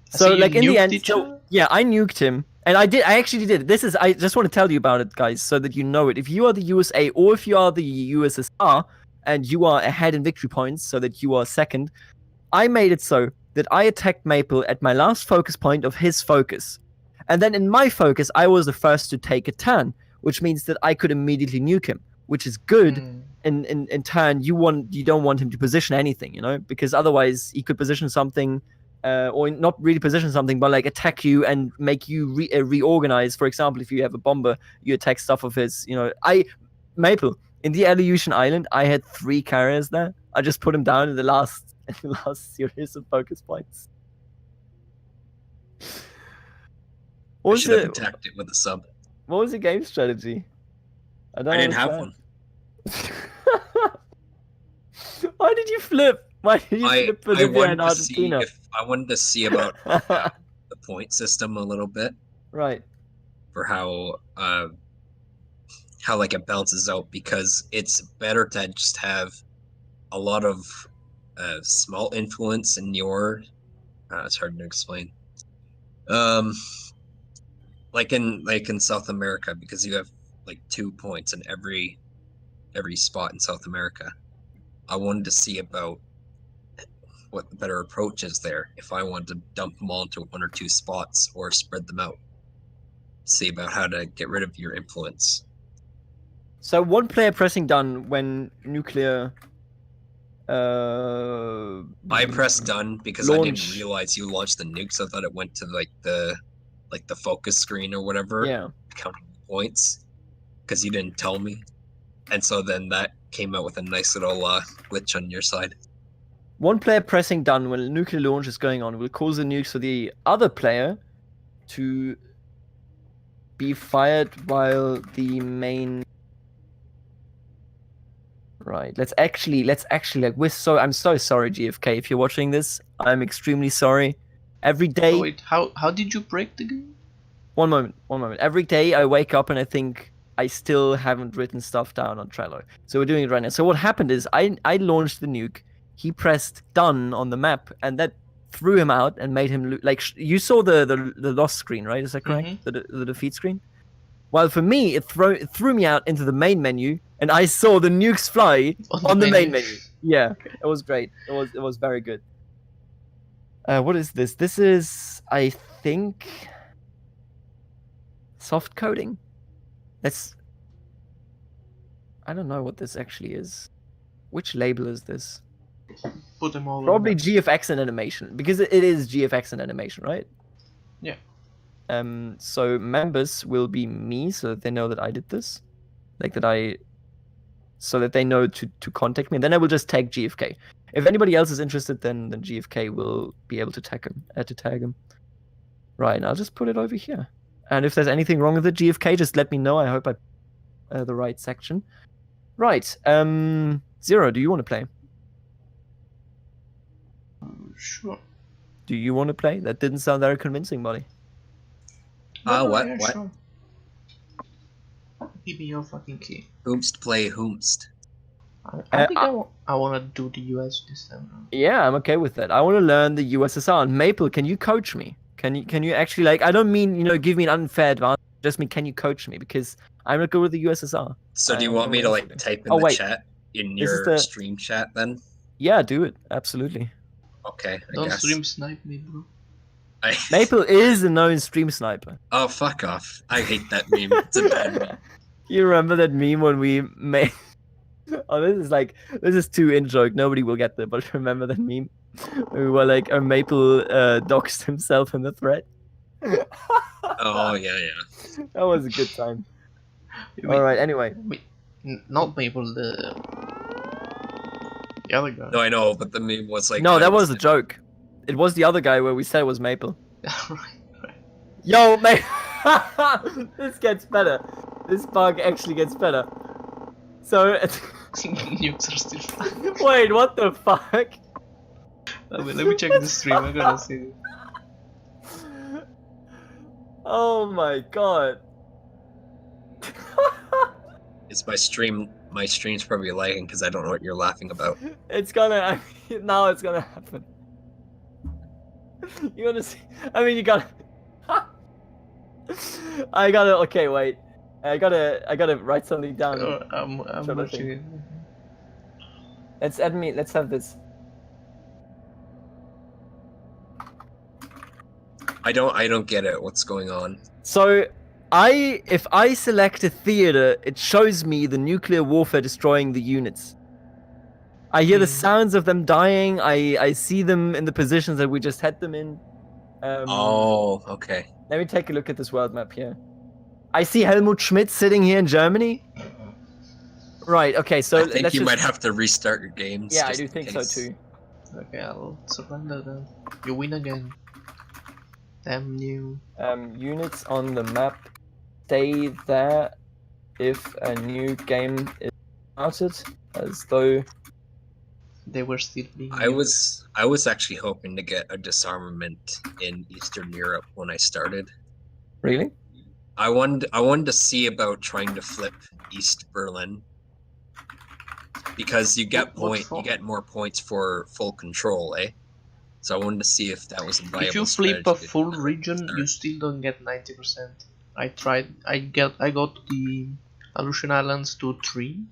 So you like in the nuked end, each so other? yeah, I nuked him, and I actually did. I just want to tell you about it, guys, so that you know it. If you are the USA or if you are the USSR and you are ahead in victory points, so that you are second, I made it so that I attacked Maple at my last focus point of his focus, and then in my focus, I was the first to take a turn, which means that I could immediately nuke him, which is good. In turn, you don't want him to position anything, because otherwise he could position something. Or not really position something, but like attack you and make you reorganize. For example, if you have a bomber, you attack stuff of his. Maple in the Aleutian Island, I had 3 carriers there. I just put them down in the last series of focus points. I should have attacked it with a sub. What was the game strategy? I didn't have one. Why did you flip? Why did you flip Bolivia and Argentina? I wanted to see about the point system a little bit. Right. For how like it balances out, because it's better to just have a lot of small influence in your. It's hard to explain. Like in South America, because you have like 2 points in every spot in South America. I wanted to see about what the better approach is there. If I wanted to dump them all into 1 or 2 spots or spread them out. See about how to get rid of your influence. So 1 player pressing done when nuclear. I pressed done because I didn't realize you launched the nukes. I thought it went to the focus screen or whatever. Yeah. Counting points, because you didn't tell me, and so then that came out with a nice little glitch on your side. 1 player pressing done when a nuclear launch is going on will cause the nukes for the other player to be fired while the main. Right. Let's actually like I'm so sorry, GFK, if you're watching this. I'm extremely sorry. Every day. Oh, wait, how did you break the game? One moment. Every day I wake up and I think I still haven't written stuff down on Trello. So we're doing it right now. So what happened is I launched the nuke. He pressed done on the map, and that threw him out and made him you saw the loss screen, right? Is that correct? Mm-hmm. The defeat screen. While for me, it threw me out into the main menu, and I saw the nukes fly on the main menu. Yeah, it was great. It was very good. What is this? This is, I think, soft coding. I don't know what this actually is. Which label is this? Put them all. Probably GFX and animation, because it is GFX and animation, right? Yeah. So members will be me, so that they know that I did this, so that they know to contact me. And then I will just tag GFK. If anybody else is interested, then GFK will be able to tag him. Right, and I'll just put it over here. And if there's anything wrong with it, GFK, just let me know. I hope I the right section. Right. Zero, do you want to play? Sure. Do you want to play? That didn't sound very convincing, buddy. What? Yeah, What? sure. Give me your fucking key. Whomst play whomst. I think I want to do the US this time around. Yeah, I'm okay with that. I want to learn the USSR. And Maple, can you coach me? Can you actually, I don't mean, give me an unfair advantage. Just mean, can you coach me? Because I'm not good with the USSR. So do you want me to type in the chat in your stream chat then? Yeah, do it. Absolutely. Okay, Don't stream snipe me, bro. Maple is a known stream sniper. Oh, fuck off. I hate that meme. It's a bad meme. You remember that meme when we made... Oh, this is too in-joke. Nobody will get that, but remember that meme? We were like, Maple doxed himself in the thread. Oh, yeah. That was a good time. Alright, anyway. Not Maple, the other guy. No, I know, but the meme was like... No, that was a joke. It was the other guy where we said it was Maple. right. Yo, Maple! This gets better. This bug actually gets better. So, Nukes are still flying. wait, what the fuck? Let me check the stream. I gotta see. Oh my god. It's my stream. My stream's probably lagging because I don't know what you're laughing about. It's gonna. Now it's gonna happen. You wanna see? I mean, you gotta. I gotta. Okay, wait. I gotta write something down. I'm watching it. Let's add me. Let's have this. I don't get it. What's going on? So, if I select a theater, it shows me the nuclear warfare destroying the units. I hear the sounds of them dying. I see them in the positions that we just had them in. Oh, okay. Let me take a look at this world map here. I see Helmut Schmidt sitting here in Germany. Right. Okay. So I think you might have to restart your games. Yeah, I do think so too. Okay, I'll surrender then. You win again. Damn you. Units on the map stay there if a new game is started, as though they were still being. I was actually hoping to get a disarmament in Eastern Europe when I started. Really? I wanted to see about trying to flip East Berlin because you get more points for full control, eh? So I wanted to see if that was a viable. If you flip a full region, you still don't get 90%. I tried. I got to the Aleutian Islands to 3,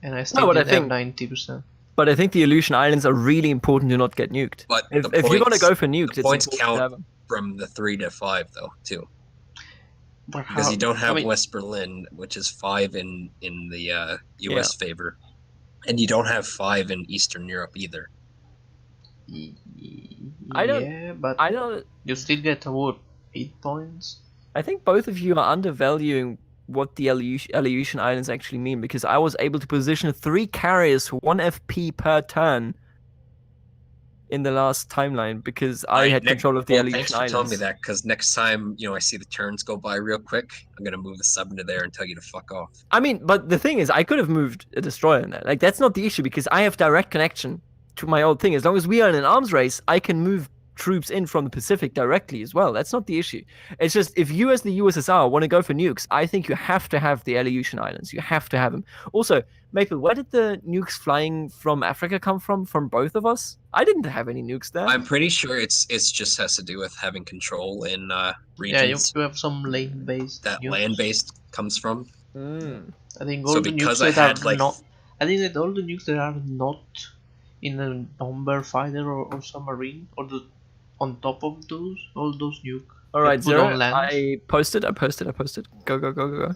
and I still didn't have 90%. But I think the Aleutian Islands are really important to not get nuked. But if you're gonna go for nukes, the points count from the 3 to 5 though too. Because you don't have West Berlin, which is 5 in the U.S. favor, and you don't have 5 in Eastern Europe either. I don't. You still get what 8 points? I think both of you are undervaluing what the Aleutian Islands actually mean, because I was able to position 3 carriers for 1 FP per turn in the last timeline because I had control of the Aleutian Islands. Thanks for telling me that, because next time I see the turns go by real quick, I'm gonna move the sub into there and tell you to fuck off. I mean, but the thing is, I could have moved a destroyer in there. Like, that's not the issue because I have direct connection to my old thing. As long as we are in an arms race, I can move troops in from the Pacific directly as well. That's not the issue. It's just, if you as the USSR want to go for nukes, I think you have to have the Aleutian Islands. You have to have them. Also, Maple, where did the nukes flying from Africa come from? From both of us? I didn't have any nukes there. I'm pretty sure it's just has to do with having control in regions. Yeah, you have some land-based. That nukes. land-based comes from. I think all the nukes that are not. I think that all the nukes that are not in a bomber fighter or submarine or on top of those, all those nukes. All right, Zero. I posted. Go.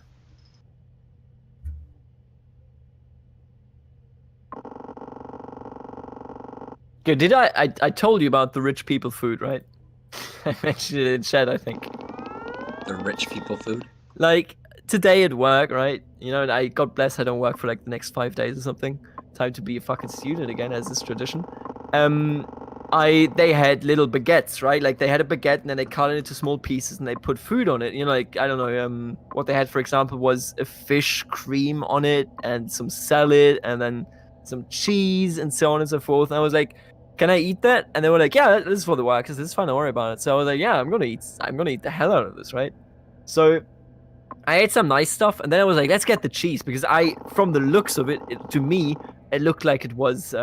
Good. Did I told you about the rich people food, right? I mentioned it in chat, I think. The rich people food? Like, today at work, right? God bless, I don't work for like the next 5 days or something. Time to be a fucking student again, as is tradition. They had little baguettes, right? Like, they had a baguette and then they cut it into small pieces and they put food on it. Like, I don't know, what they had, for example, was a fish cream on it and some salad and then some cheese and so on and so forth. And I was like, can I eat that? And they were like, yeah, this is for the workers. This is fine, don't worry about it. So I was like, yeah, I'm gonna eat the hell out of this, right? So I ate some nice stuff, and then I was like, let's get the cheese, because from the looks of it, to me, it looked like it was,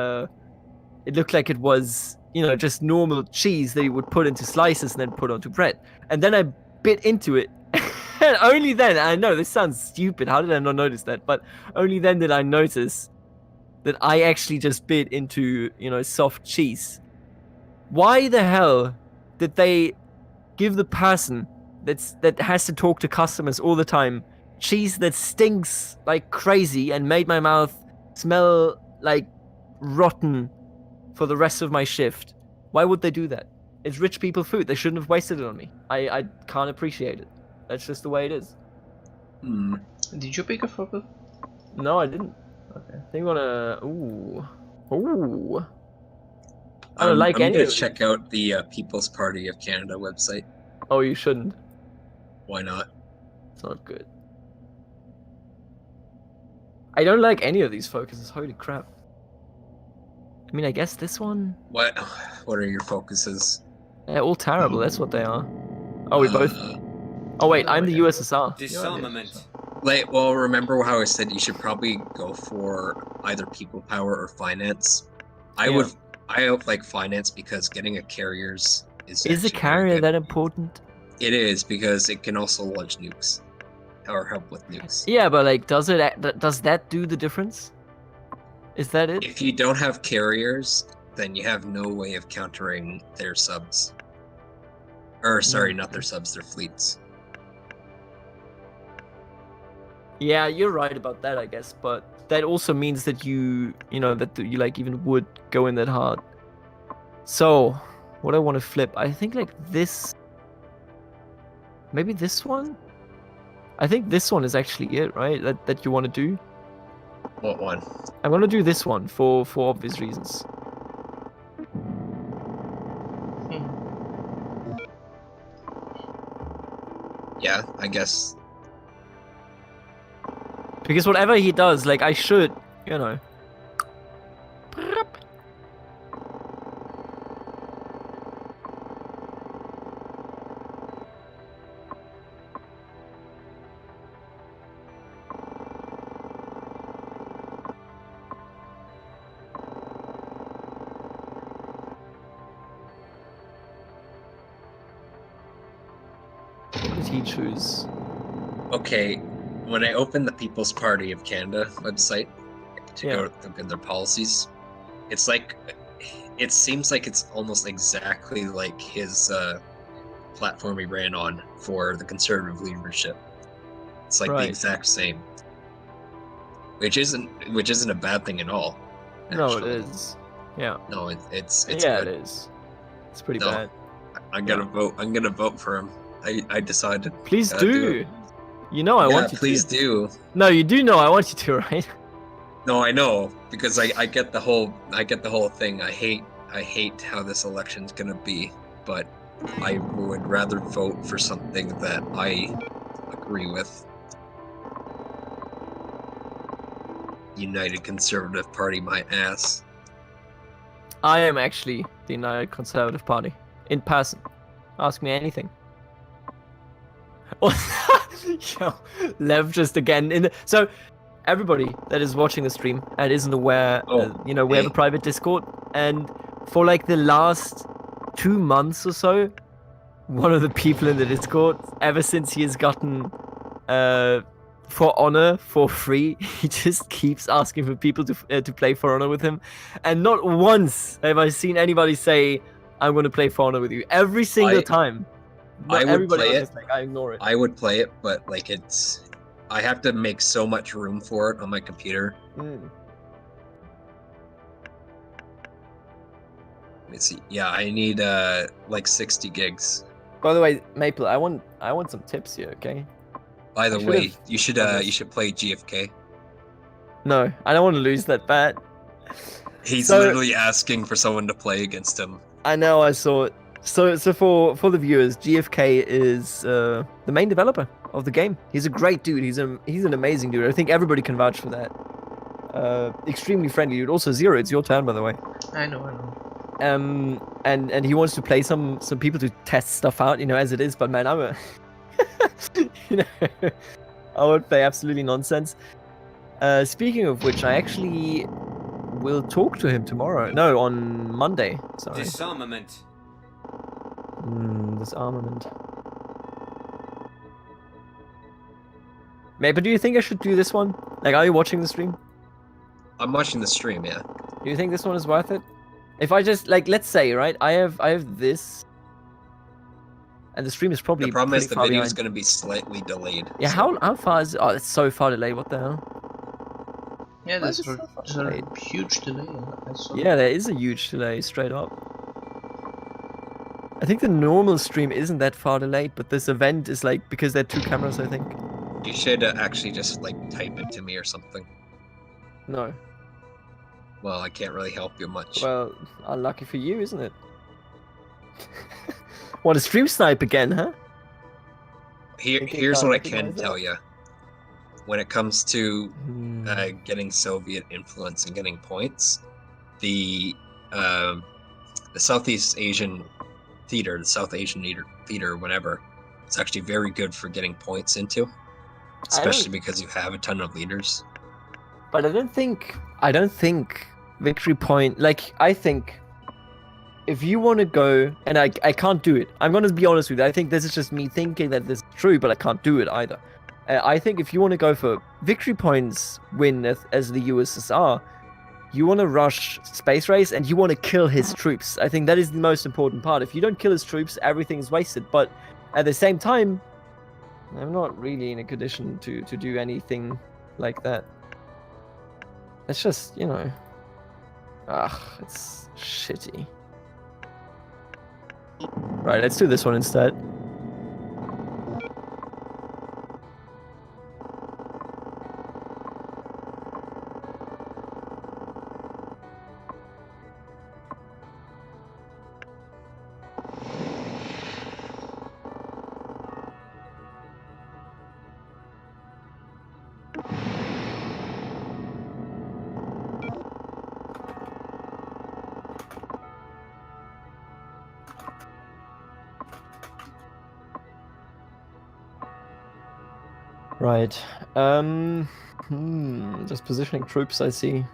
just normal cheese that you would put into slices and then put onto bread. And then I bit into it, and only then, I know this sounds stupid, how did I not notice that? But only then did I notice that I actually just bit into, soft cheese. Why the hell did they give the person that has to talk to customers all the time cheese that stinks like crazy and made my mouth smell like rotten for the rest of my shift? Why would they do that? It's rich people food. They shouldn't have wasted it on me. I can't appreciate it. That's just the way it is. Did you pick a focus? No, I didn't. Okay. I think I wanna. Ooh. I don't like I'm any gonna of check out the People's Party of Canada website. Oh, you shouldn't. Why not? It's not good. I don't like any of these focuses. Holy crap. I mean, I guess this one. What are your focuses? They're all terrible. That's what they are. Oh, we both. Oh wait, I'm the USSR. Disarmament. Like, well, remember how I said you should probably go for either people power or finance. I like finance because getting a carriers is. Is a carrier that important? It is, because it can also launch nukes or help with nukes. Yeah, but like, does that do the difference? Is that it? If you don't have carriers, then you have no way of countering their subs. Or sorry, not their subs, their fleets. Yeah, you're right about that, I guess, but that also means that you like even would go in that hard. So, what I want to flip, I think like this. Maybe this one? I think this one is actually it, right? That you want to do? What one? I'm gonna do this one for obvious reasons. Yeah, I guess. Because whatever he does, like I should, you know. What did he choose? Okay, when I open the People's Party of Canada website to go look at their policies, it's like, it seems like it's almost exactly like his platform he ran on for the conservative leadership. It's like the exact same, which isn't a bad thing at all. Actually. No, it is. Yeah. No, it's yeah, good. it is. It's pretty bad. I'm gonna vote. I'm gonna vote for him. I decided. Please do. You know I want you to. Please do. No, you do know I want you to, right? No, I know, because I get the whole thing. I hate how this election's gonna be, but I would rather vote for something that I agree with. United Conservative Party, my ass. I am actually the United Conservative Party in person. Ask me anything. Yo, Lev just again so everybody that is watching the stream and isn't aware, we have a private Discord, and for like the last 2 months or so, one of the people in the Discord, ever since he has gotten For Honor for free, he just keeps asking for people to play For Honor with him, and not once have I seen anybody say, "I'm going to play For Honor with you." Every single time. I would play it. Like, I ignore it. I would play it, but like I have to make so much room for it on my computer. Let me see. Yeah, I need like 60 gigs. By the way, Maple, I want some tips here, okay? By the way, you should play GFK. No, I don't want to lose that bet. He's literally asking for someone to play against him. I know, I saw it. So for the viewers, GFK is the main developer of the game. He's a great dude. He's an amazing dude. I think everybody can vouch for that. Extremely friendly dude. Also, Zero, it's your turn, by the way. I know. And he wants to play some people to test stuff out, as it is. But man, I'm I would play absolutely nonsense. Speaking of which, I actually will talk to him tomorrow. No, on Monday. Sorry. Disarmament. Disarmament. But do you think I should do this one? Like, are you watching the stream? I'm watching the stream, yeah. Do you think this one is worth it? If I just, like, let's say, right, I have this, and the stream is probably the problem is the video is going to be slightly delayed. Yeah, so. how far is it? Oh, it's so far delayed. What the hell? Yeah, there's a huge delay. Yeah, there is a huge delay, straight up. I think the normal stream isn't that far delayed, but this event is like, because there are 2 cameras, I think. You should actually just like type it to me or something. No. Well, I can't really help you much. Well, unlucky for you, isn't it? Want to stream snipe again, huh? here's what I can tell you. When it comes to getting Soviet influence and getting points, the Southeast Asian theater, the South Asian theater, whatever, it's actually very good for getting points into, especially because you have a ton of leaders. But I don't think victory point. Like, I think if you want to go, and I can't do it. I'm gonna be honest with you. I think this is just me thinking that this is true, but I can't do it either. I think if you want to go for victory points win as the USSR, you want to rush space race and you want to kill his troops. I think that is the most important part. If you don't kill his troops, everything's wasted. But at the same time, I'm not really in a condition to do anything like that. It's just, it's shitty. Right, let's do this one instead. Right. Just positioning troops, I see.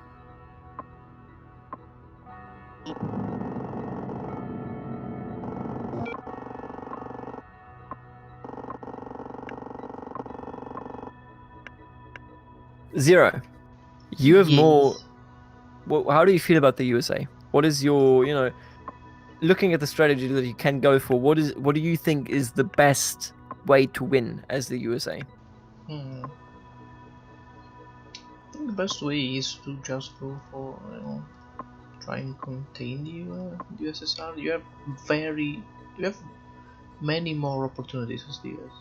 Zero. You have more. How do you feel about the USA? What is your, looking at the strategy that you can go for? What do you think is the best way to win as the USA? I think the best way is to just go for try and contain the USSR. You have many more opportunities as the US.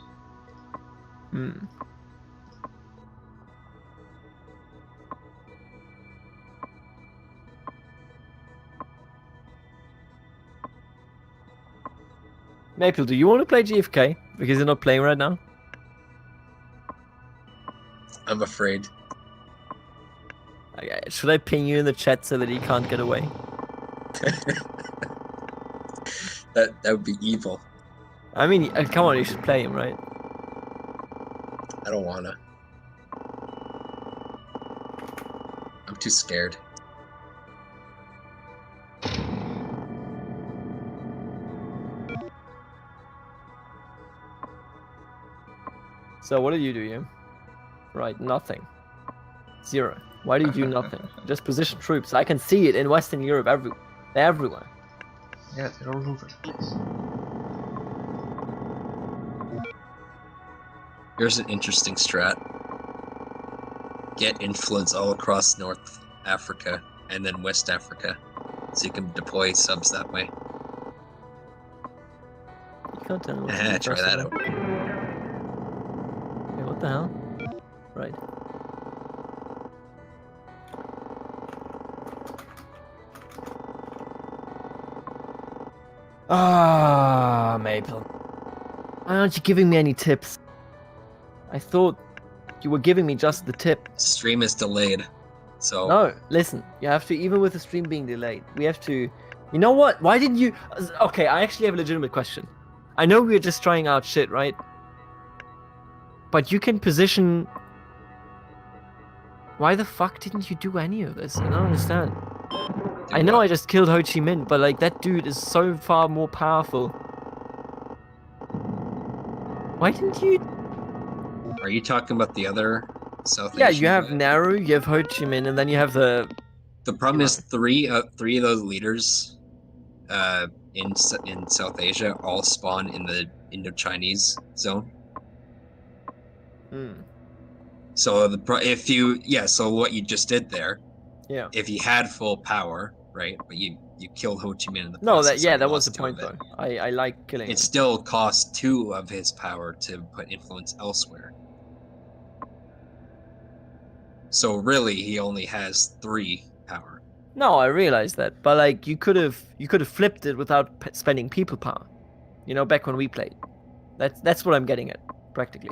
Maple, do you want to play GFK? Because you're not playing right now? I'm afraid. Okay, should I ping you in the chat so that he can't get away? That would be evil. I mean, come on, you should play him, right? I don't wanna. I'm too scared. So what did you do, you? Right, nothing. Zero. Why do you do nothing? Just position troops. I can see it in Western Europe. They're everywhere. Yeah, they're all over the place. Here's an interesting strat. Get influence all across North Africa and then West Africa, so you can deploy subs that way. You can't tell me what to do. Try that out. Okay, what the hell? Right. Ah, Maple. Why aren't you giving me any tips? I thought you were giving me just the tip. Stream is delayed, so... No, listen. You have to, even with the stream being delayed, we have to... You know what? Why didn't you... Okay, I actually have a legitimate question. I know we're just trying out shit, right? But you can position... Why the fuck didn't you do any of this? I don't understand. I know I just killed Ho Chi Minh, but like that dude is so far more powerful. Why didn't you? Are you talking about the other South Yeah, Asian you have guy? Nauru, you have Ho Chi Minh, and then you have the... The problem is three of those leaders in South Asia all spawn in the Indo-Chinese zone. So so what you just did there, if you had full power, right, but you killed Ho Chi Minh in the process. No, that was the point though. I like killing him. It still cost 2 of his power to put influence elsewhere. So really, he only has 3 power. No, I realize that, but like you could have flipped it without spending people power. You know, back when we played. That's what I'm getting at. practically.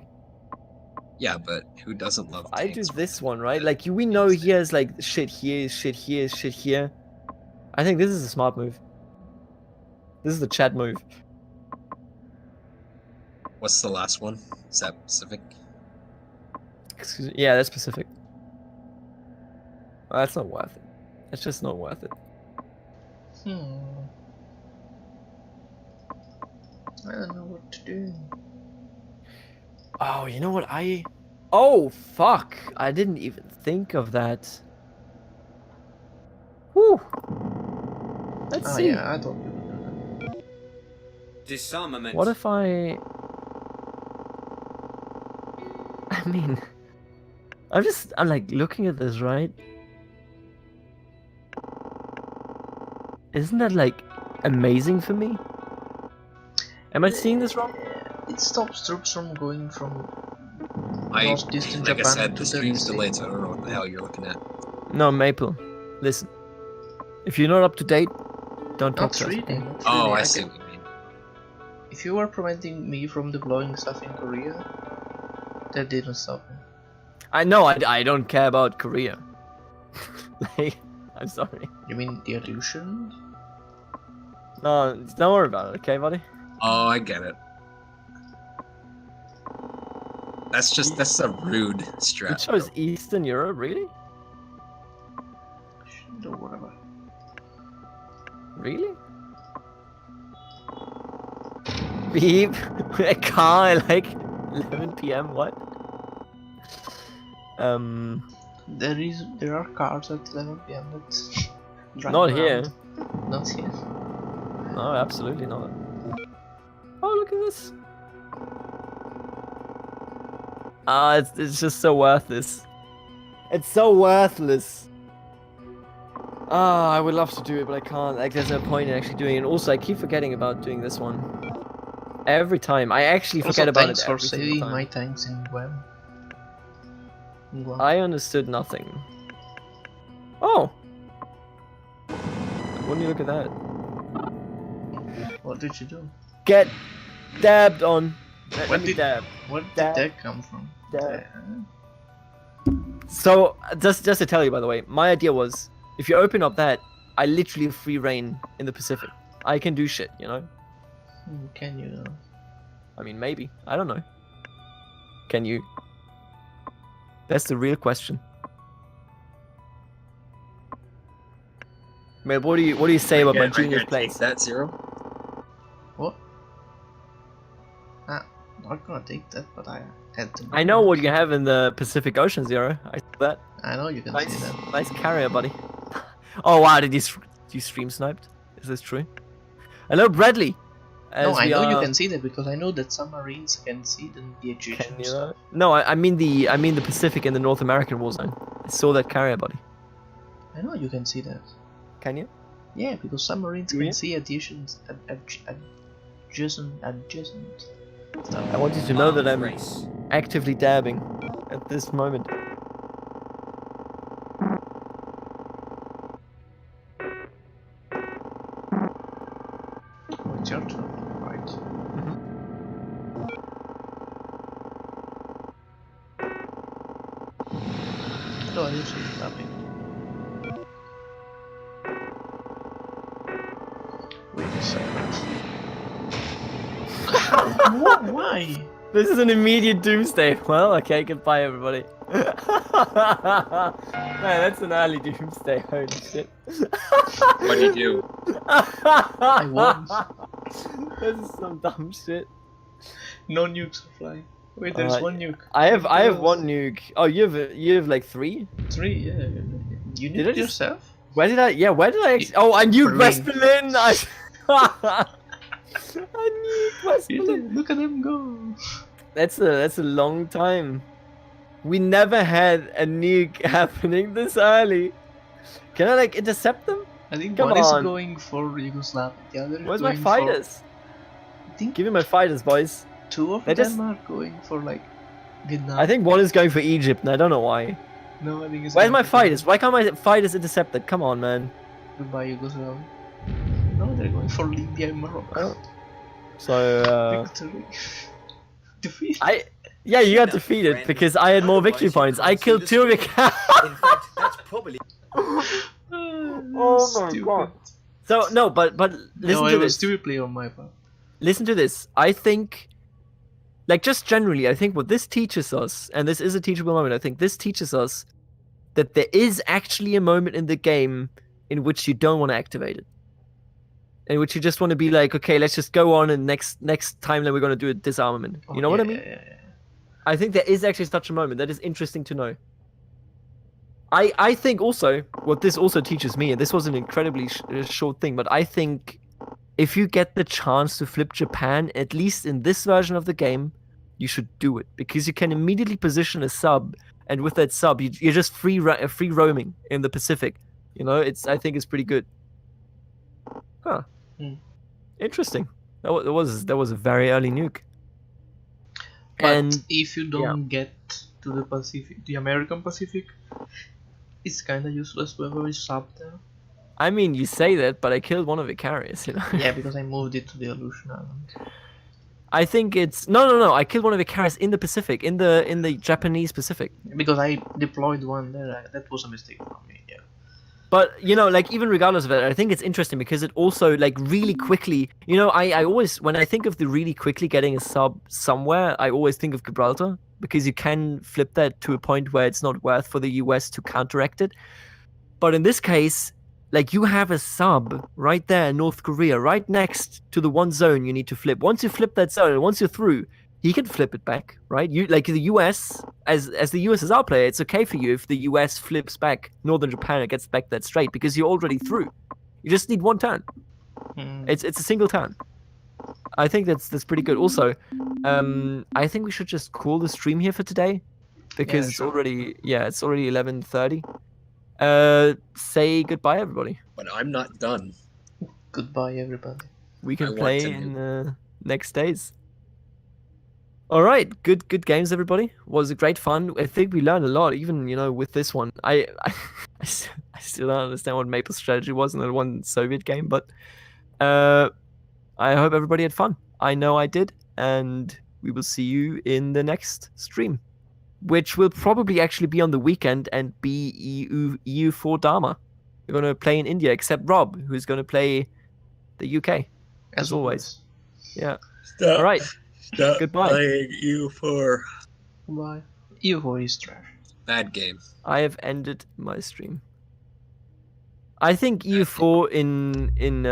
Yeah, but who doesn't love I do tanks? this one, right? Like we know he has like shit here, shit here, shit here. I think this is a smart move. This is the Chad move. What's the last one? Is that Pacific? Yeah, that's Pacific. That's not worth it. It's just not worth it. I don't know what to do. Oh, you know what? Oh, fuck. I didn't even think of that. Whew. Let's see. Yeah, I thought you would do that. Disarmament. What if I mean, I'm like looking at this, right? Isn't that like amazing for me? Am I seeing this wrong? It stops troops from going from Like northeastern I Japan said, to the stream's the delayed, so I don't know what the hell you're looking at. No, Maple. Listen. If you're not up to date, don't talk Not to us. really, Okay? not Oh, really. I see what you mean. If you were preventing me from deploying stuff in Korea, that didn't stop me. I know. I don't care about Korea. Like, I'm sorry. You mean the illusion? No, don't worry about it. Okay, buddy. Oh, I get it. That's a rude strat. It shows Eastern Europe, really? No, whatever. Really? Beep. A car at like 11 p.m. What? There are cars at 11 p.m. that drive Not around. here. Not here. No, absolutely not. Oh, look at this. Ah, it's just so worthless. It's so worthless. Ah, I would love to do it, but I can't. Like, there's no point in actually doing it. And also, I keep forgetting about doing this one. Every time. I actually forget about it thanks for every single saving time. my tanks in Guam. I understood nothing. Oh! Wouldn't you look at that? What did you do? Get dabbed on. What did dab. Where did Dab. that come from? Dab. So, just to tell you, by the way, my idea was, if you open up that, I literally have free reign in the Pacific. I can do shit, you know? Can you know? I mean, maybe. I don't know. Can you? That's the real question. Man, what do you say about my genius place? That zero. What? Not gonna take that, but I had to. I know what you have in the Pacific Ocean, Zero. I saw that. I know you can see that. Nice carrier, buddy. Oh wow, did you stream sniped? Is this true? Hello, Bradley. No, I know you can see that because I know that submarines can see the Egyptian stuff. No, I mean the Pacific and the North American war zone. I saw that carrier, buddy. I know you can see that. Can you? Yeah, because submarines can see adjacent stuff. I want you to know that I'm Race. actively dabbing at this moment. Oh, it's your turn, right? No, I didn't see it tapping. Wait a second. Why? This is an immediate doomsday. Well, okay, goodbye everybody. Man, that's an early doomsday. Holy shit. What do you do? I won. This is some dumb shit. No nukes are flying. Wait, there's one nuke. I have one nuke. Oh, you have like 3? 3, yeah. You nuked yourself? Where did I actually? Oh, I nuked West Berlin. I nuked West Berlin. Look at them go. That's a long time. We never had a nuke happening this early. Can I like intercept them? I think Come one is on. going for Yugoslavia, the other is Where's my going fighters? I think Give me my fighters, boys. 2 of They them just- are going for like Vietnam. I think one is going for Egypt, and I don't know why. No, I think it's Where's going my for fighters? Why can't my fighters intercept it? Come on, man. Goodbye Yugoslavia. No, they're going for Libya and Morocco. So, Victory. Defeat. Yeah, you got defeated because I had more victory points. I killed 2 of your characters. In fact, that's probably. Oh my Stupid. god. So no, but listen No, to it was this. stupid play on my part. Listen to this. I think, like, just generally, I think what this teaches us, and this is a teachable moment, I think this teaches us that there is actually a moment in the game in which you don't want to activate it. In which you just want to be like, okay, let's just go on, and next time then we're going to do a disarmament. You know what I mean? Yeah. I think there is actually such a moment. That is interesting to know. I think also, what this also teaches me, and this was an incredibly short thing, but I think if you get the chance to flip Japan, at least in this version of the game, you should do it. Because you can immediately position a sub, and with that sub, you're just free roaming in the Pacific. You know, I think it's pretty good. Huh. Interesting. That was a very early nuke. But And if you don't get to the Pacific, the American Pacific, it's kind of useless to have a sub there. I mean, you say that, but I killed one of the carriers, you know. Yeah, because I moved it to the Aleutian Islands. I think it's no. I killed one of the carriers in the Pacific, in the Japanese Pacific. Because I deployed one there. That was a mistake from me. Yeah. But you know, like even regardless of it, I think it's interesting because it also like really quickly. You know, I always when I think of the really quickly getting a sub somewhere, I always think of Gibraltar because you can flip that to a point where it's not worth for the US to counteract it. But in this case, like you have a sub right there in North Korea, right next to the one zone you need to flip. Once you flip that zone, once you're through, he can flip it back, right? You like the US, as the US is our player, it's okay for you if the US flips back Northern Japan and gets back that straight because you're already through. You just need one turn. It's a single turn. I think that's pretty good. Also, I think we should just call the stream here for today because it's already 11:30. Say goodbye, everybody. But I'm not done. Goodbye, everybody. We can I want play to in next days. All right, good games, everybody. Was a great fun. I think we learned a lot, even with this one. I still don't understand what Maple strategy was in that one Soviet game, but I hope everybody had fun. I know I did, and we will see you in the next stream, which will probably actually be on the weekend and be EU4 Dharma. We're going to play in India, except Rob, who's going to play the UK, as always. Yeah. Stop. All right. Stop Goodbye. playing EU4. Goodbye. EU4 is trash. Bad game. I have ended my stream. I think EU4 in